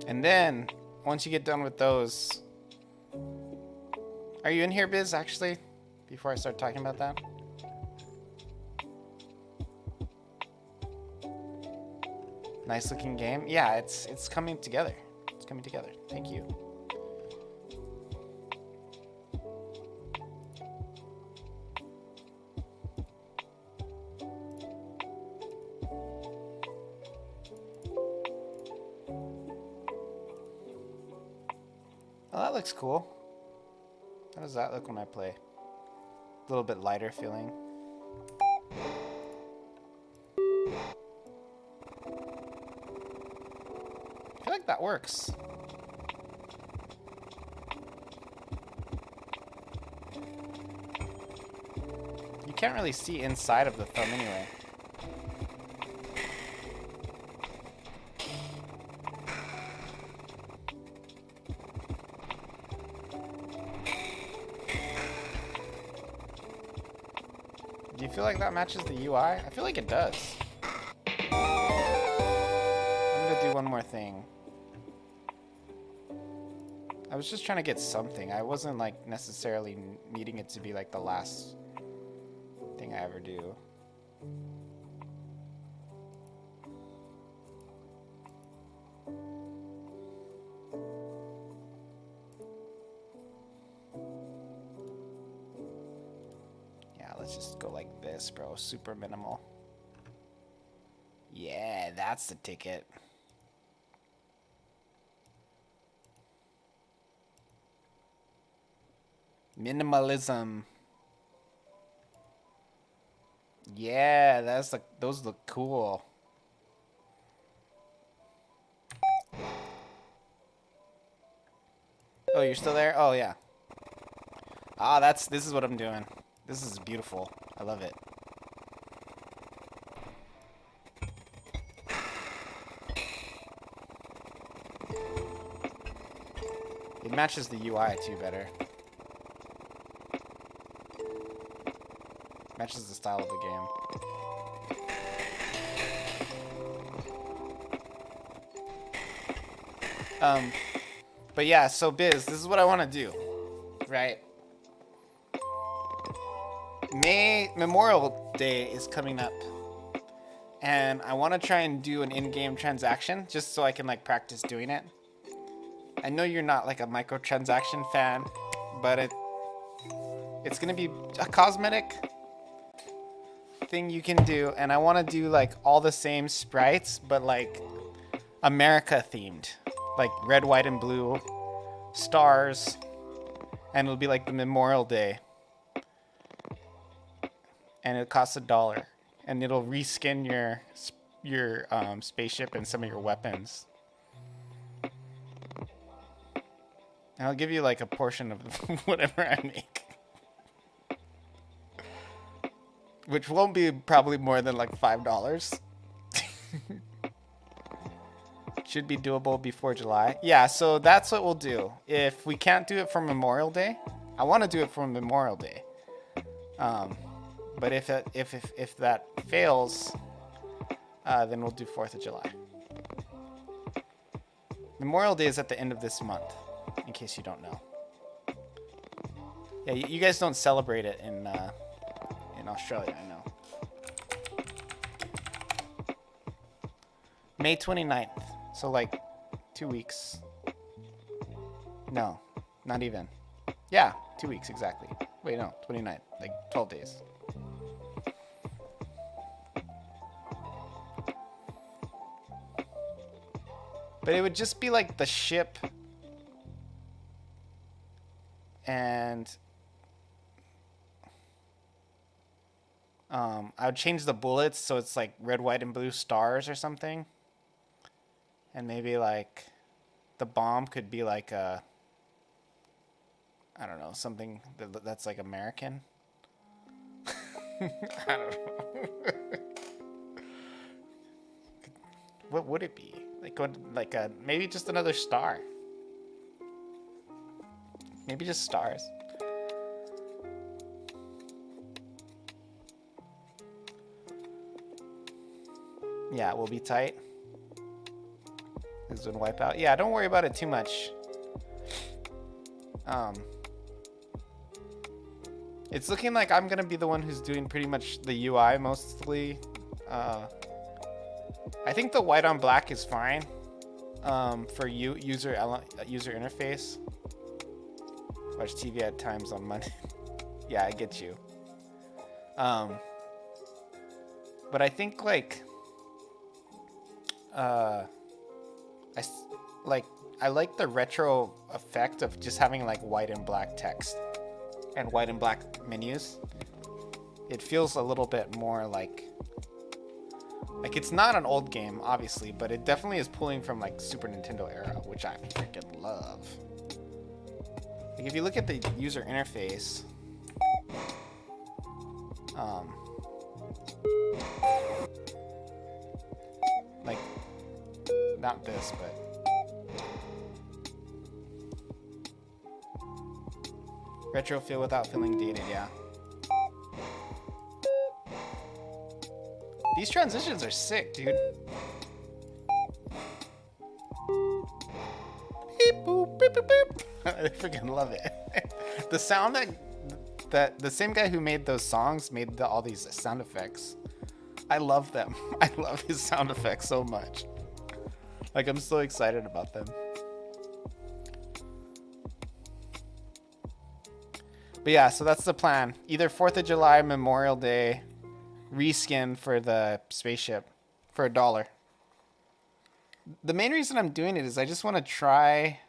And then, once you get done with those... Are you in here, Biz, actually? Before I start talking about that? Nice looking game. Yeah, it's coming together. It's coming together. Thank you. Oh, that looks cool. How does that look when I play? A little bit lighter feeling. I feel like that works. You can't really see inside of the thumb anyway. Do you feel like that matches the UI? I feel like it does. I'm gonna do one more thing. I was just trying to get something. I wasn't like necessarily needing it to be like the last thing I ever do. Let's just go like this, bro. Super minimal. Yeah, that's the ticket. Minimalism. Yeah, that's like those look cool. Oh, you're still there? Oh yeah. Ah, this is what I'm doing. This is beautiful. I love it. It matches the UI too better. Matches the style of the game. But yeah, so Biz, this is what I want to do, right? Memorial Day is coming up, and I want to try and do an in-game transaction just so I can like practice doing it. I know you're not like a microtransaction fan, but it's gonna be a cosmetic thing you can do, and I want to do like all the same sprites, but like America themed, like red, white, and blue stars, and it'll be like the Memorial Day, and it costs $1, and it'll reskin your spaceship and some of your weapons. And I'll give you like a portion of whatever I make. Which won't be probably more than like $5. Should be doable before July. Yeah, so that's what we'll do. If we can't do it for Memorial Day, I want to do it for Memorial Day. But if that fails, then we'll do 4th of July. Memorial Day is at the end of this month, in case you don't know. Yeah, you guys don't celebrate it in Australia, I know. May 29th, so like 2 weeks. No, not even. Yeah, 2 weeks exactly. Wait, no, 29th, like 12 days. But it would just be like the ship and I would change the bullets so it's like red, white, and blue stars or something. And maybe like the bomb could be like a, I don't know, something that's like American. I don't know. What would it be? Like maybe just another star. Maybe just stars. Yeah, we'll be tight. This would wipe out. Yeah, don't worry about it too much. It's looking like I'm gonna be the one who's doing pretty much the UI mostly. I think the white on black is fine for user interface. Watch TV at times on Monday. Yeah, I get you. But I think like I like the retro effect of just having like white and black text and white and black menus. It feels a little bit more like it's not an old game, obviously, but it definitely is pulling from like Super Nintendo era, which I freaking love. Like if you look at the user interface, like not this, but retro feel without feeling dated, yeah. These transitions are sick, dude. Beep, boop, beep, boop, beep. I freaking love it. The sound that the same guy who made those songs made all these sound effects. I love them. I love his sound effects so much. Like, I'm so excited about them. But yeah, so that's the plan. Either 4th of July, Memorial Day, reskin for the spaceship for $1. The main reason I'm doing it is I just want to try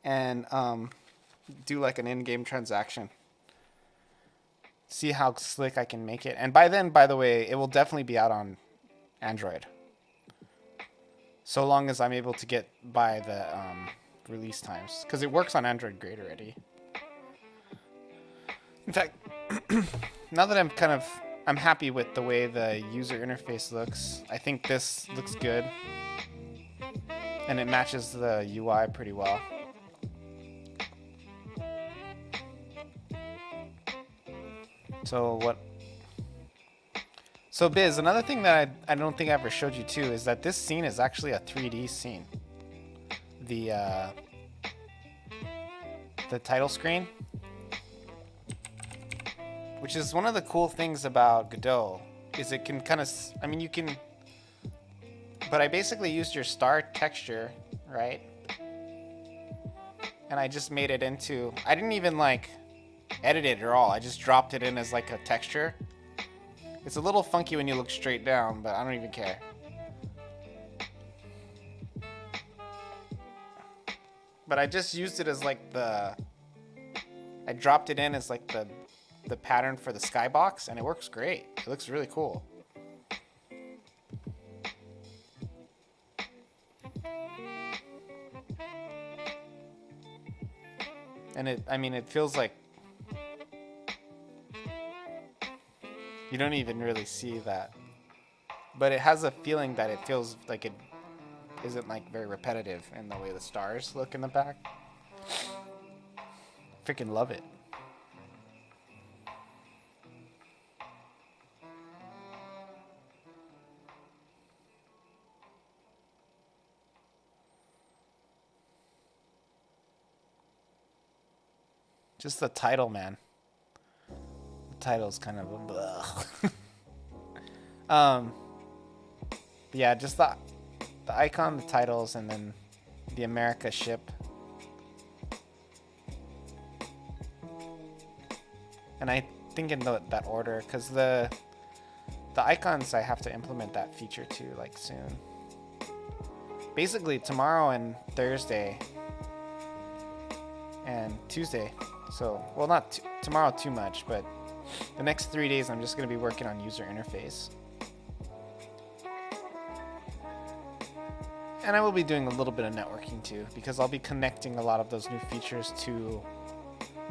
and do like an in-game transaction. See how slick I can make it. And by then, by the way, it will definitely be out on Android. So long as I'm able to get by the release times. Because it works on Android great already. In fact, now that I'm happy with the way the user interface looks. I think this looks good. And it matches the UI pretty well. So Biz, another thing that I don't think I ever showed you too is that this scene is actually a 3D scene. The title screen, which is one of the cool things about Godot, is it can kind of, I mean you can, but I basically used your star texture, right? And I just made it into, I didn't even like edit it at all. I just dropped it in as like a texture. It's a little funky when you look straight down, but I don't even care. But I just used it as like the... I dropped it in as like the pattern for the skybox, and it works great. It looks really cool. And it feels like you don't even really see that. But it has a feeling that it feels like it isn't like very repetitive in the way the stars look in the back. Freaking love it. Just the title, man. The title's kind of a yeah, just the icon, the titles, and then the America ship. And I think in that order, because the icons, I have to implement that feature too, like soon. Basically tomorrow and Thursday and Tuesday. So, well, not tomorrow too much, but the next 3 days I'm just going to be working on user interface. And I will be doing a little bit of networking too, because I'll be connecting a lot of those new features to...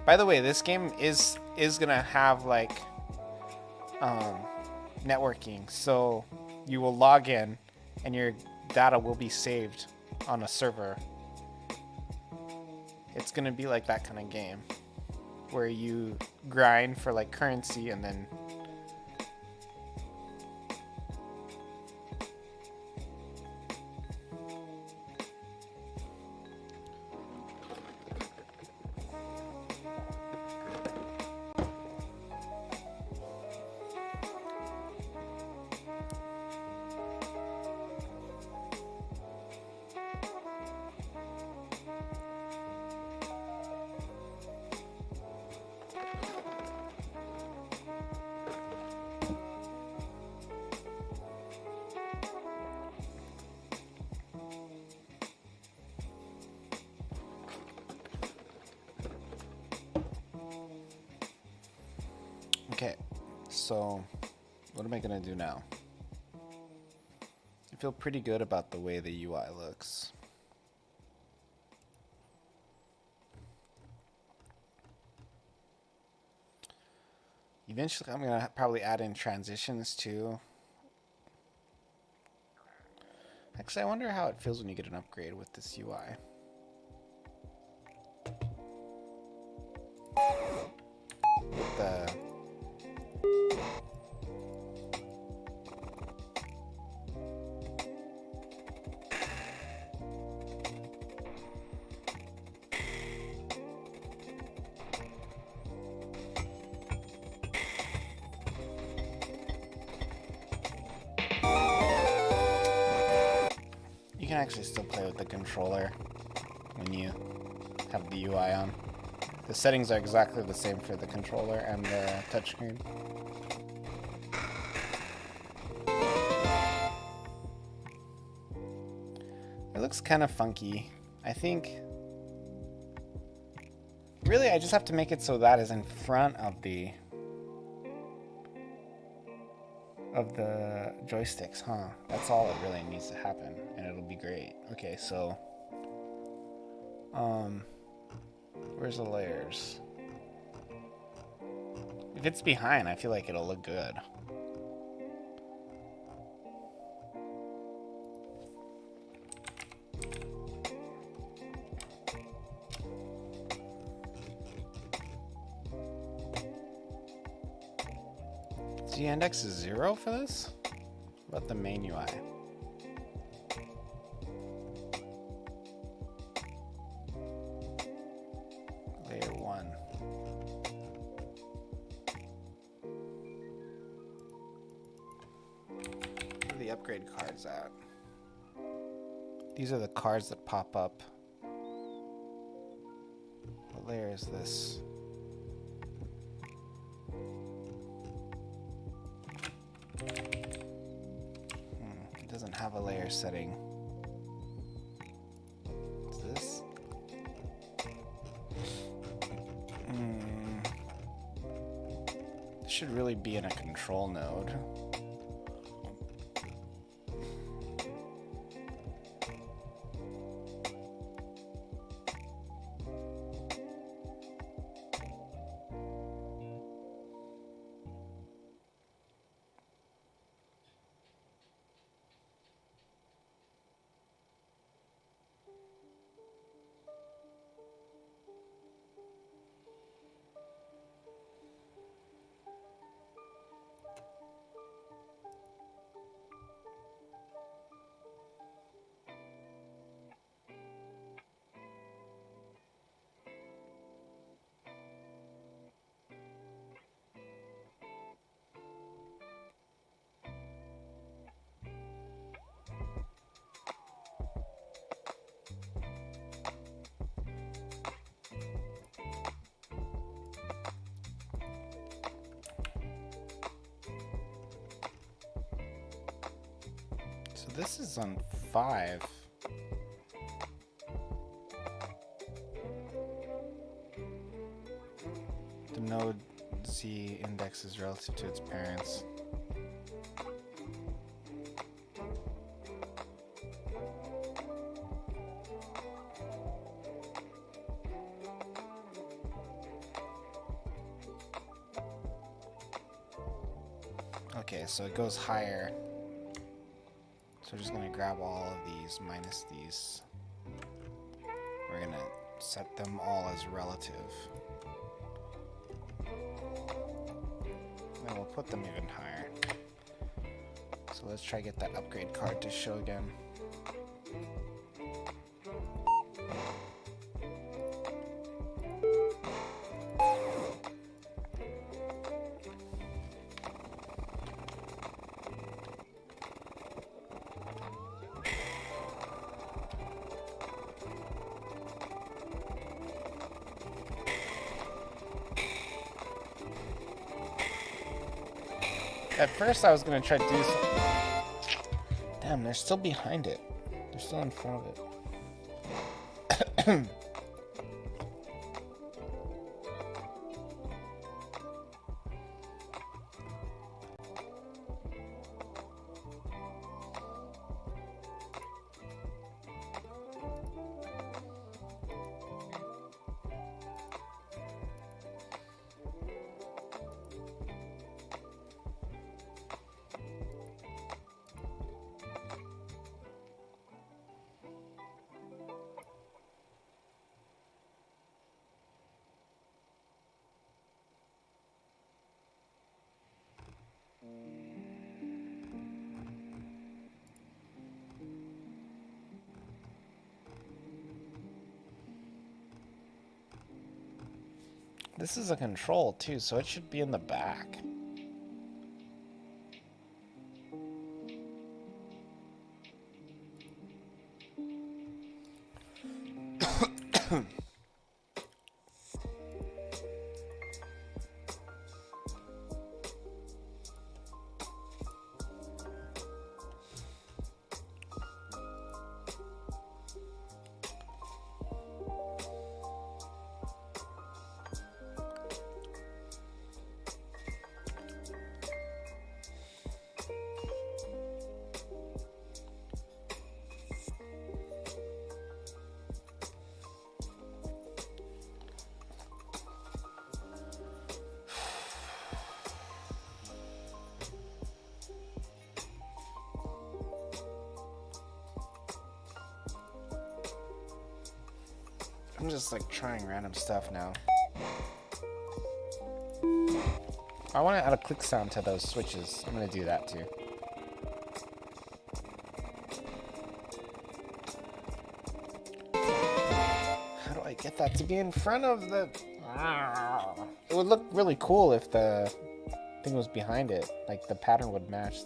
By the way, this game is going to have like networking. So you will log in and your data will be saved on a server. It's going to be like that kind of game where you grind for like currency and then okay, so what am I going to do now? I feel pretty good about the way the UI looks. Eventually, I'm going to probably add in transitions too. Actually, I wonder how it feels when you get an upgrade with this UI. With the... You can actually still play with the controller when you have the UI on. The settings are exactly the same for the controller and the touchscreen. It looks kind of funky. I think... Really, I just have to make it so that is in front of the joysticks, huh? That's all that really needs to happen, and it'll be great. Okay, so... where's the layers? If it's behind, I feel like it'll look good. The index is 0 for this? What about the main UI? Layer 1. Where are the upgrade cards at? These are the cards that pop up. What layer is this? have a layer setting. What's this? This should really be in a control node. So this is on 5. The node Z index is relative to its parents. Okay, so it goes higher. So we're just going to grab all of these minus these. We're going to set them all as relative. And we'll put them even higher. So let's try to get that upgrade card to show again. At first I was going to try to do something. Damn, they're still behind it. They're still in front of it. This is a control too, so it should be in the back. I'm just like trying random stuff now. I want to add a click sound to those switches. I'm going to do that too. How do I get that to be in front of the... It would look really cool if the thing was behind it. Like the pattern would match.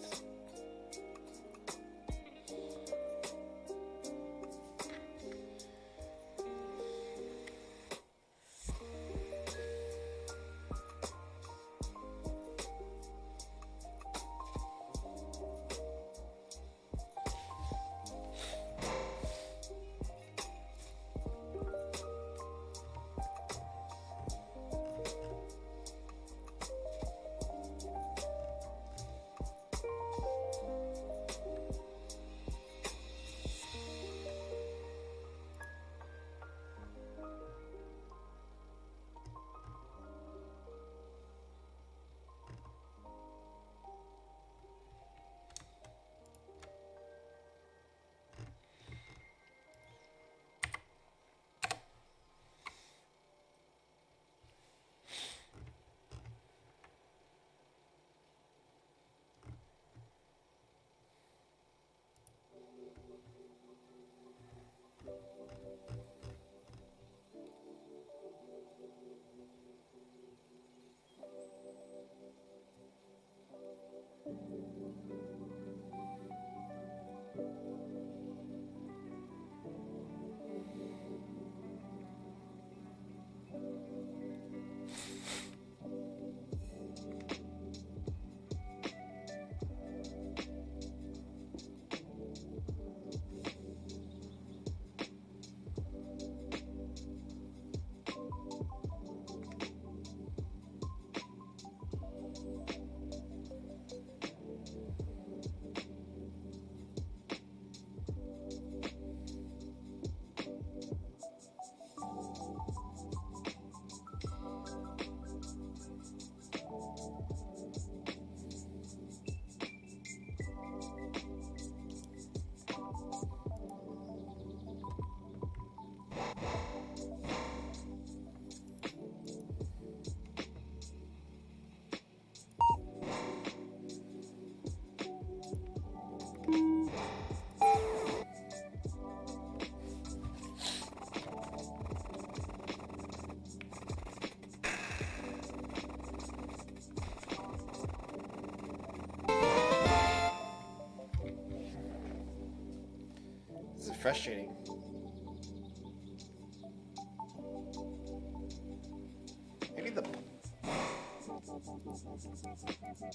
frustrating.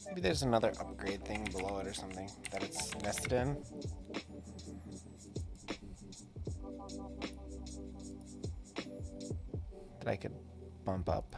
Maybe there's another upgrade thing below it or something that it's nested in. That I could bump up.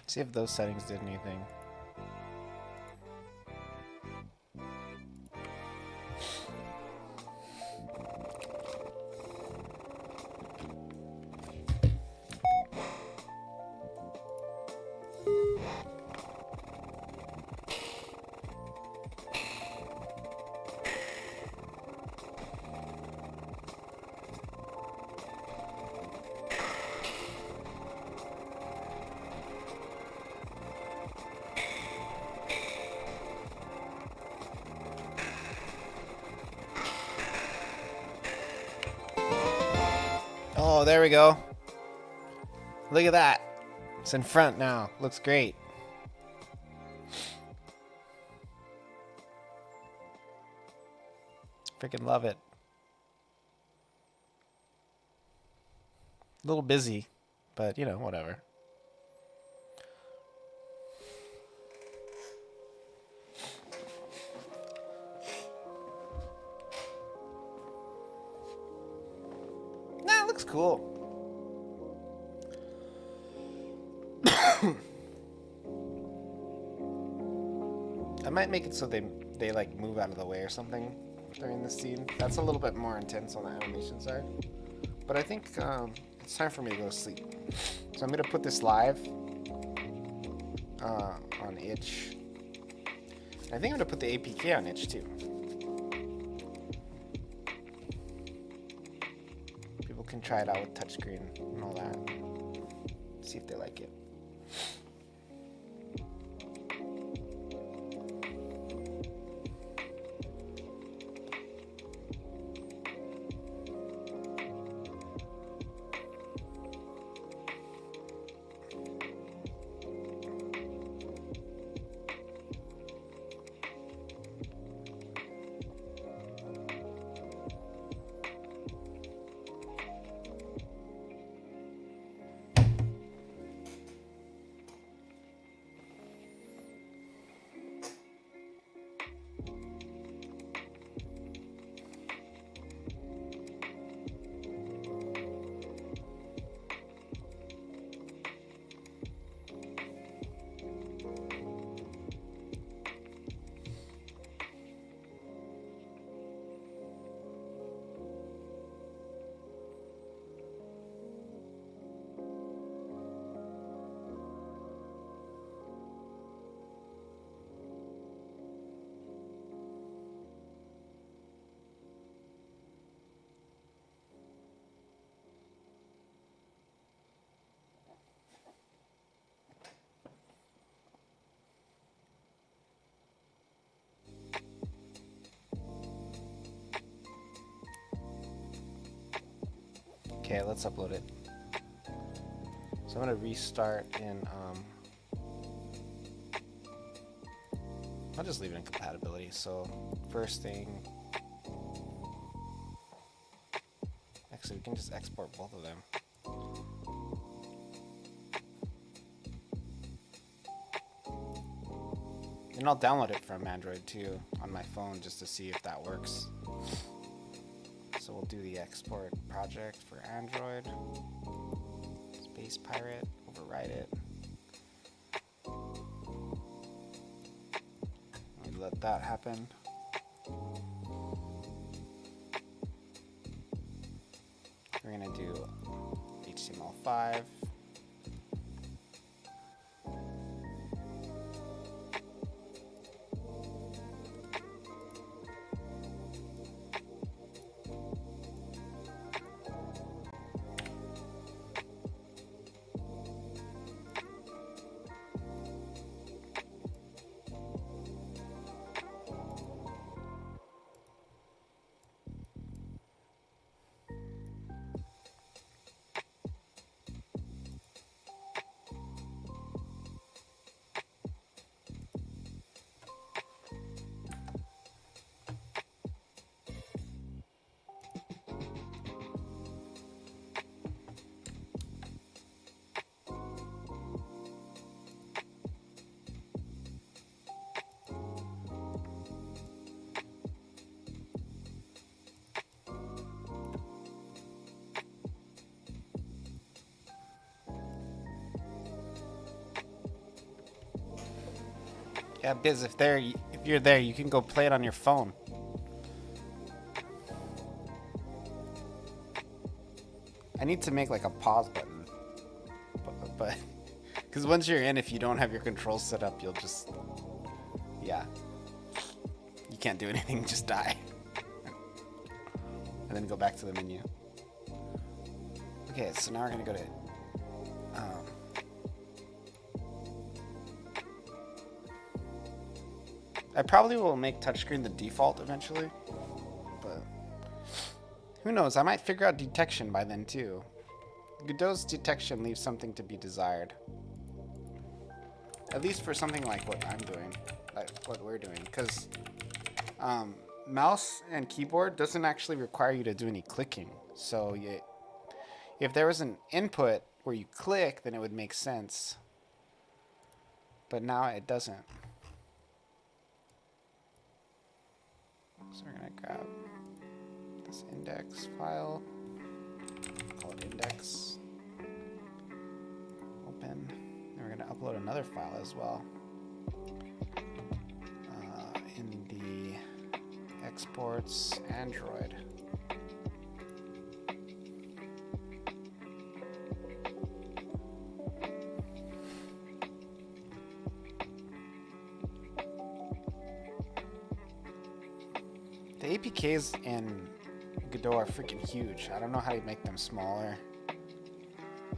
See if those settings did anything. Oh, there we go. Look at that. It's in front now. Looks great. Freaking love it. A little busy, but you know, whatever. Nah, it looks cool. I might make it so they like move out of the way or something during the scene. That's a little bit more intense on the animation side. But I think it's time for me to go to sleep. So I'm gonna put this live on itch. I think I'm gonna put the APK on itch too. People can try it out with touchscreen and all that. See if they like it. Okay, let's upload it. So I'm gonna restart in, I'll just leave it in compatibility. So first thing, actually we can just export both of them. And I'll download it from Android too on my phone just to see if that works. So we'll do the export project for Android. Space Pirate, override it. Let that happen. We're gonna do HTML5. Yeah, Biz, if you're there, you can go play it on your phone. I need to make like a pause button, but because once you're in, if you don't have your controls set up, you'll just, yeah, you can't do anything, just die, and then go back to the menu. Okay, so now we're gonna go to I probably will make touchscreen the default eventually, but who knows? I might figure out detection by then too. Godot's detection leaves something to be desired. At least for something like what I'm doing, like what we're doing, because mouse and keyboard doesn't actually require you to do any clicking. So if there was an input where you click, then it would make sense. But now it doesn't. So we're gonna grab this index file, call it index, open, and we're gonna upload another file as well in the exports Android. The APKs in Godot are freaking huge. I don't know how to make them smaller.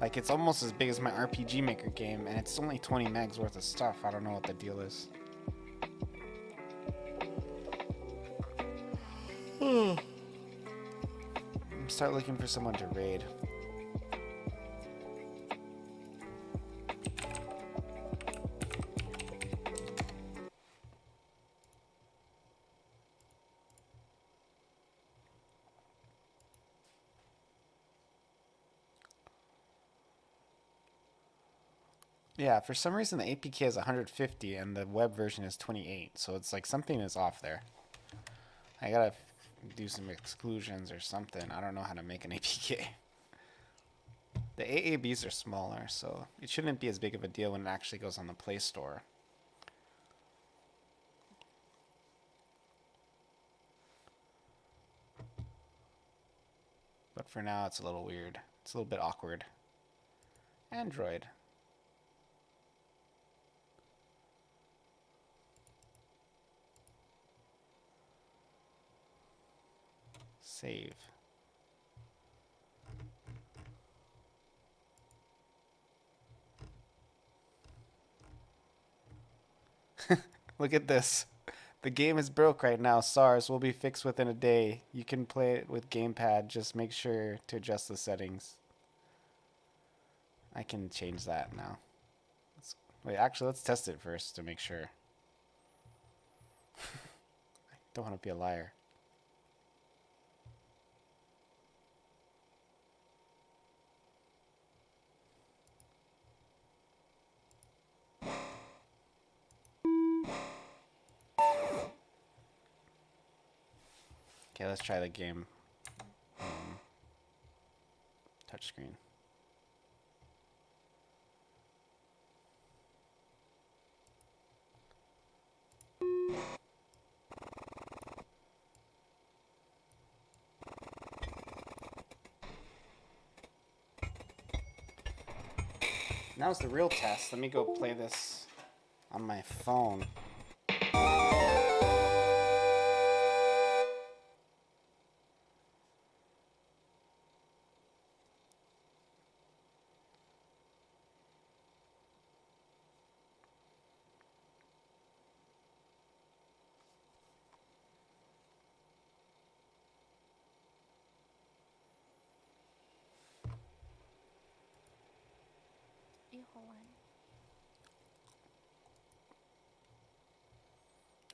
Like, it's almost as big as my RPG Maker game, and it's only 20 megs worth of stuff. I don't know what the deal is. Start looking for someone to raid. Yeah, for some reason the APK is 150 and the web version is 28, so it's like something is off there. I gotta do some exclusions or something. I don't know how to make an APK. The AABs are smaller, so it shouldn't be as big of a deal when it actually goes on the Play Store. But for now, it's a little weird. It's a little bit awkward. Android. Save. Look at this. The game is broke right now. SARS will be fixed within a day. You can play it with gamepad. Just make sure to adjust the settings. I can change that now. Wait, actually, let's test it first to make sure. I don't want to be a liar. Okay, let's try the game. Touchscreen. Now's the real test. Let me go play this on my phone.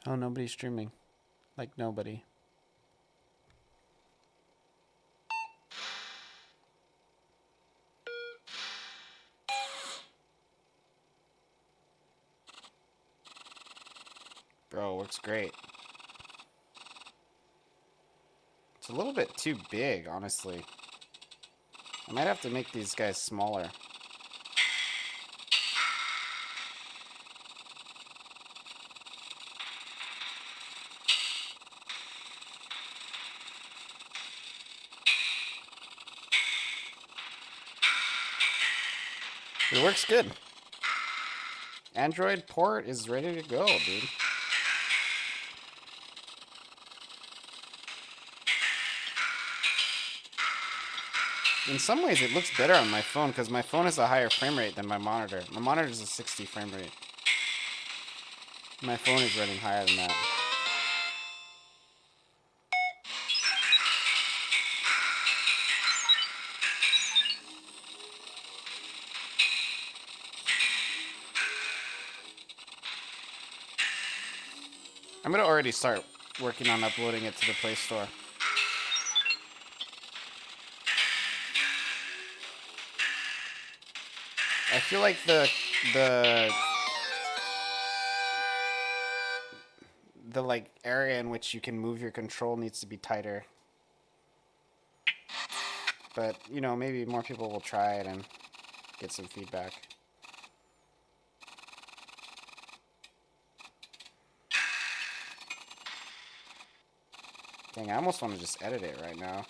Oh, nobody's streaming. Like nobody. Bro, works great. It's a little bit too big, honestly. I might have to make these guys smaller. It works good. Android port is ready to go, dude. In some ways, it looks better on my phone because my phone has a higher frame rate than my monitor. My monitor is a 60 frame rate. My phone is running higher than that. I'm gonna already start working on uploading it to the Play Store. I feel like the like area in which you can move your control needs to be tighter. But, you know, maybe more people will try it and get some feedback. Dang, I almost want to just edit it right now.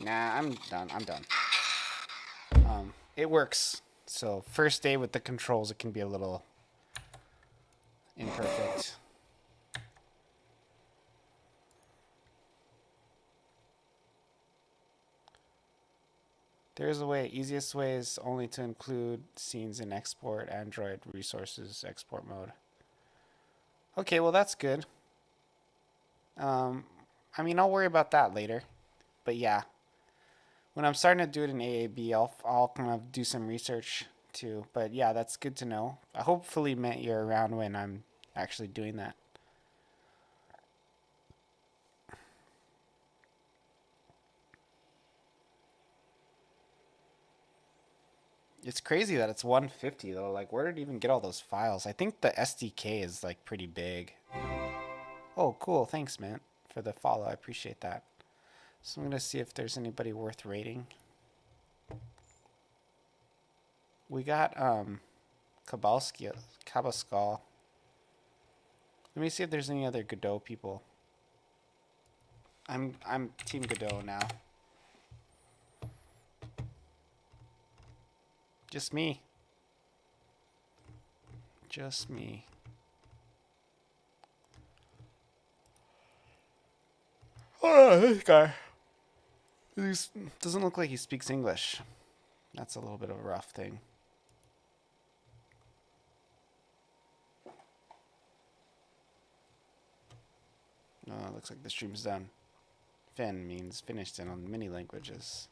Nah, I'm done. It works. So, first day with the controls, it can be a little imperfect. There is a way. Easiest way is only to include scenes in export Android resources export mode. Okay, well that's good. I mean, I'll worry about that later. But yeah, when I'm starting to do it in AAB, I'll kind of do some research too. But yeah, that's good to know. I hopefully meant you're around when I'm actually doing that. It's crazy that it's 150 though. Like, where did it even get all those files? I think the SDK is like pretty big. Oh, cool. Thanks, man, for the follow. I appreciate that. So I'm gonna see if there's anybody worth rating. We got Kabaskal. Let me see if there's any other Godot people. I'm Team Godot now. Just me. Just me. Oh, this guy. He doesn't look like he speaks English. That's a little bit of a rough thing. Oh, looks like the stream's done. Fin means finished in on many languages.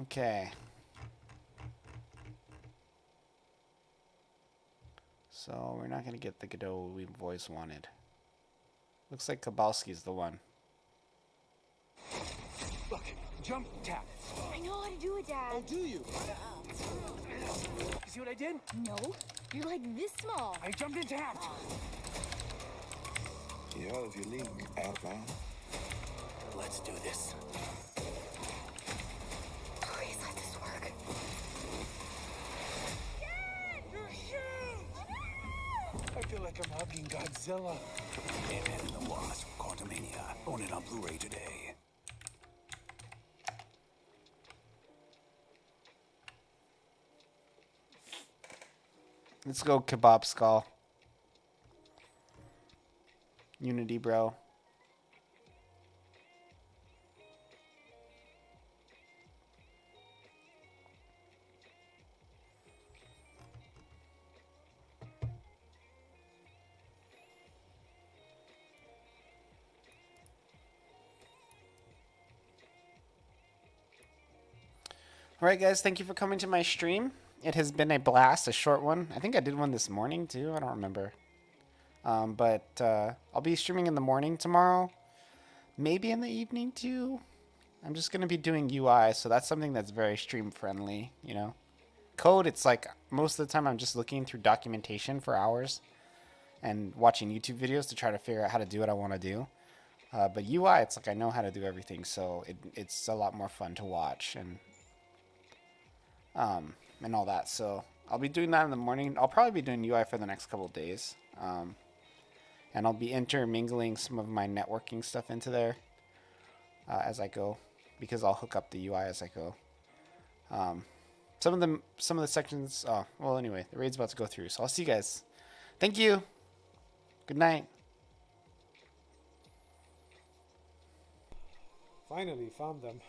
Okay. So we're not going to get the Godot we voice wanted. Looks like Kowalski's the one. Look, jump tap. I know how to do it, Dad. Oh, do you? You see what I did? No, you're like this small. I jumped and tapped. Ja, if you leave outbound. Let's do this. Please let this work. Your shoes! I feel like I'm hugging Godzilla. Ant-Man and the Wasp, Quantumania. Own it on Blu-ray today. Let's go Kebab Skull. Unity, bro. Alright guys, thank you for coming to my stream. It has been a blast, a short one. I think I did one this morning too, I don't remember. But I'll be streaming in the morning tomorrow. Maybe in the evening too. I'm just going to be doing UI, so that's something that's very stream friendly, you know. Code, it's like most of the time I'm just looking through documentation for hours and watching YouTube videos to try to figure out how to do what I want to do. But UI, it's like I know how to do everything, so it's a lot more fun to watch and all that. So I'll be doing that in the morning. I'll probably be doing UI for the next couple of days. And I'll be intermingling some of my networking stuff into there as I go, because I'll hook up the UI as I go. Some of the sections. Oh, well, anyway, the raid's about to go through, so I'll see you guys. Thank you. Good night. Finally found them.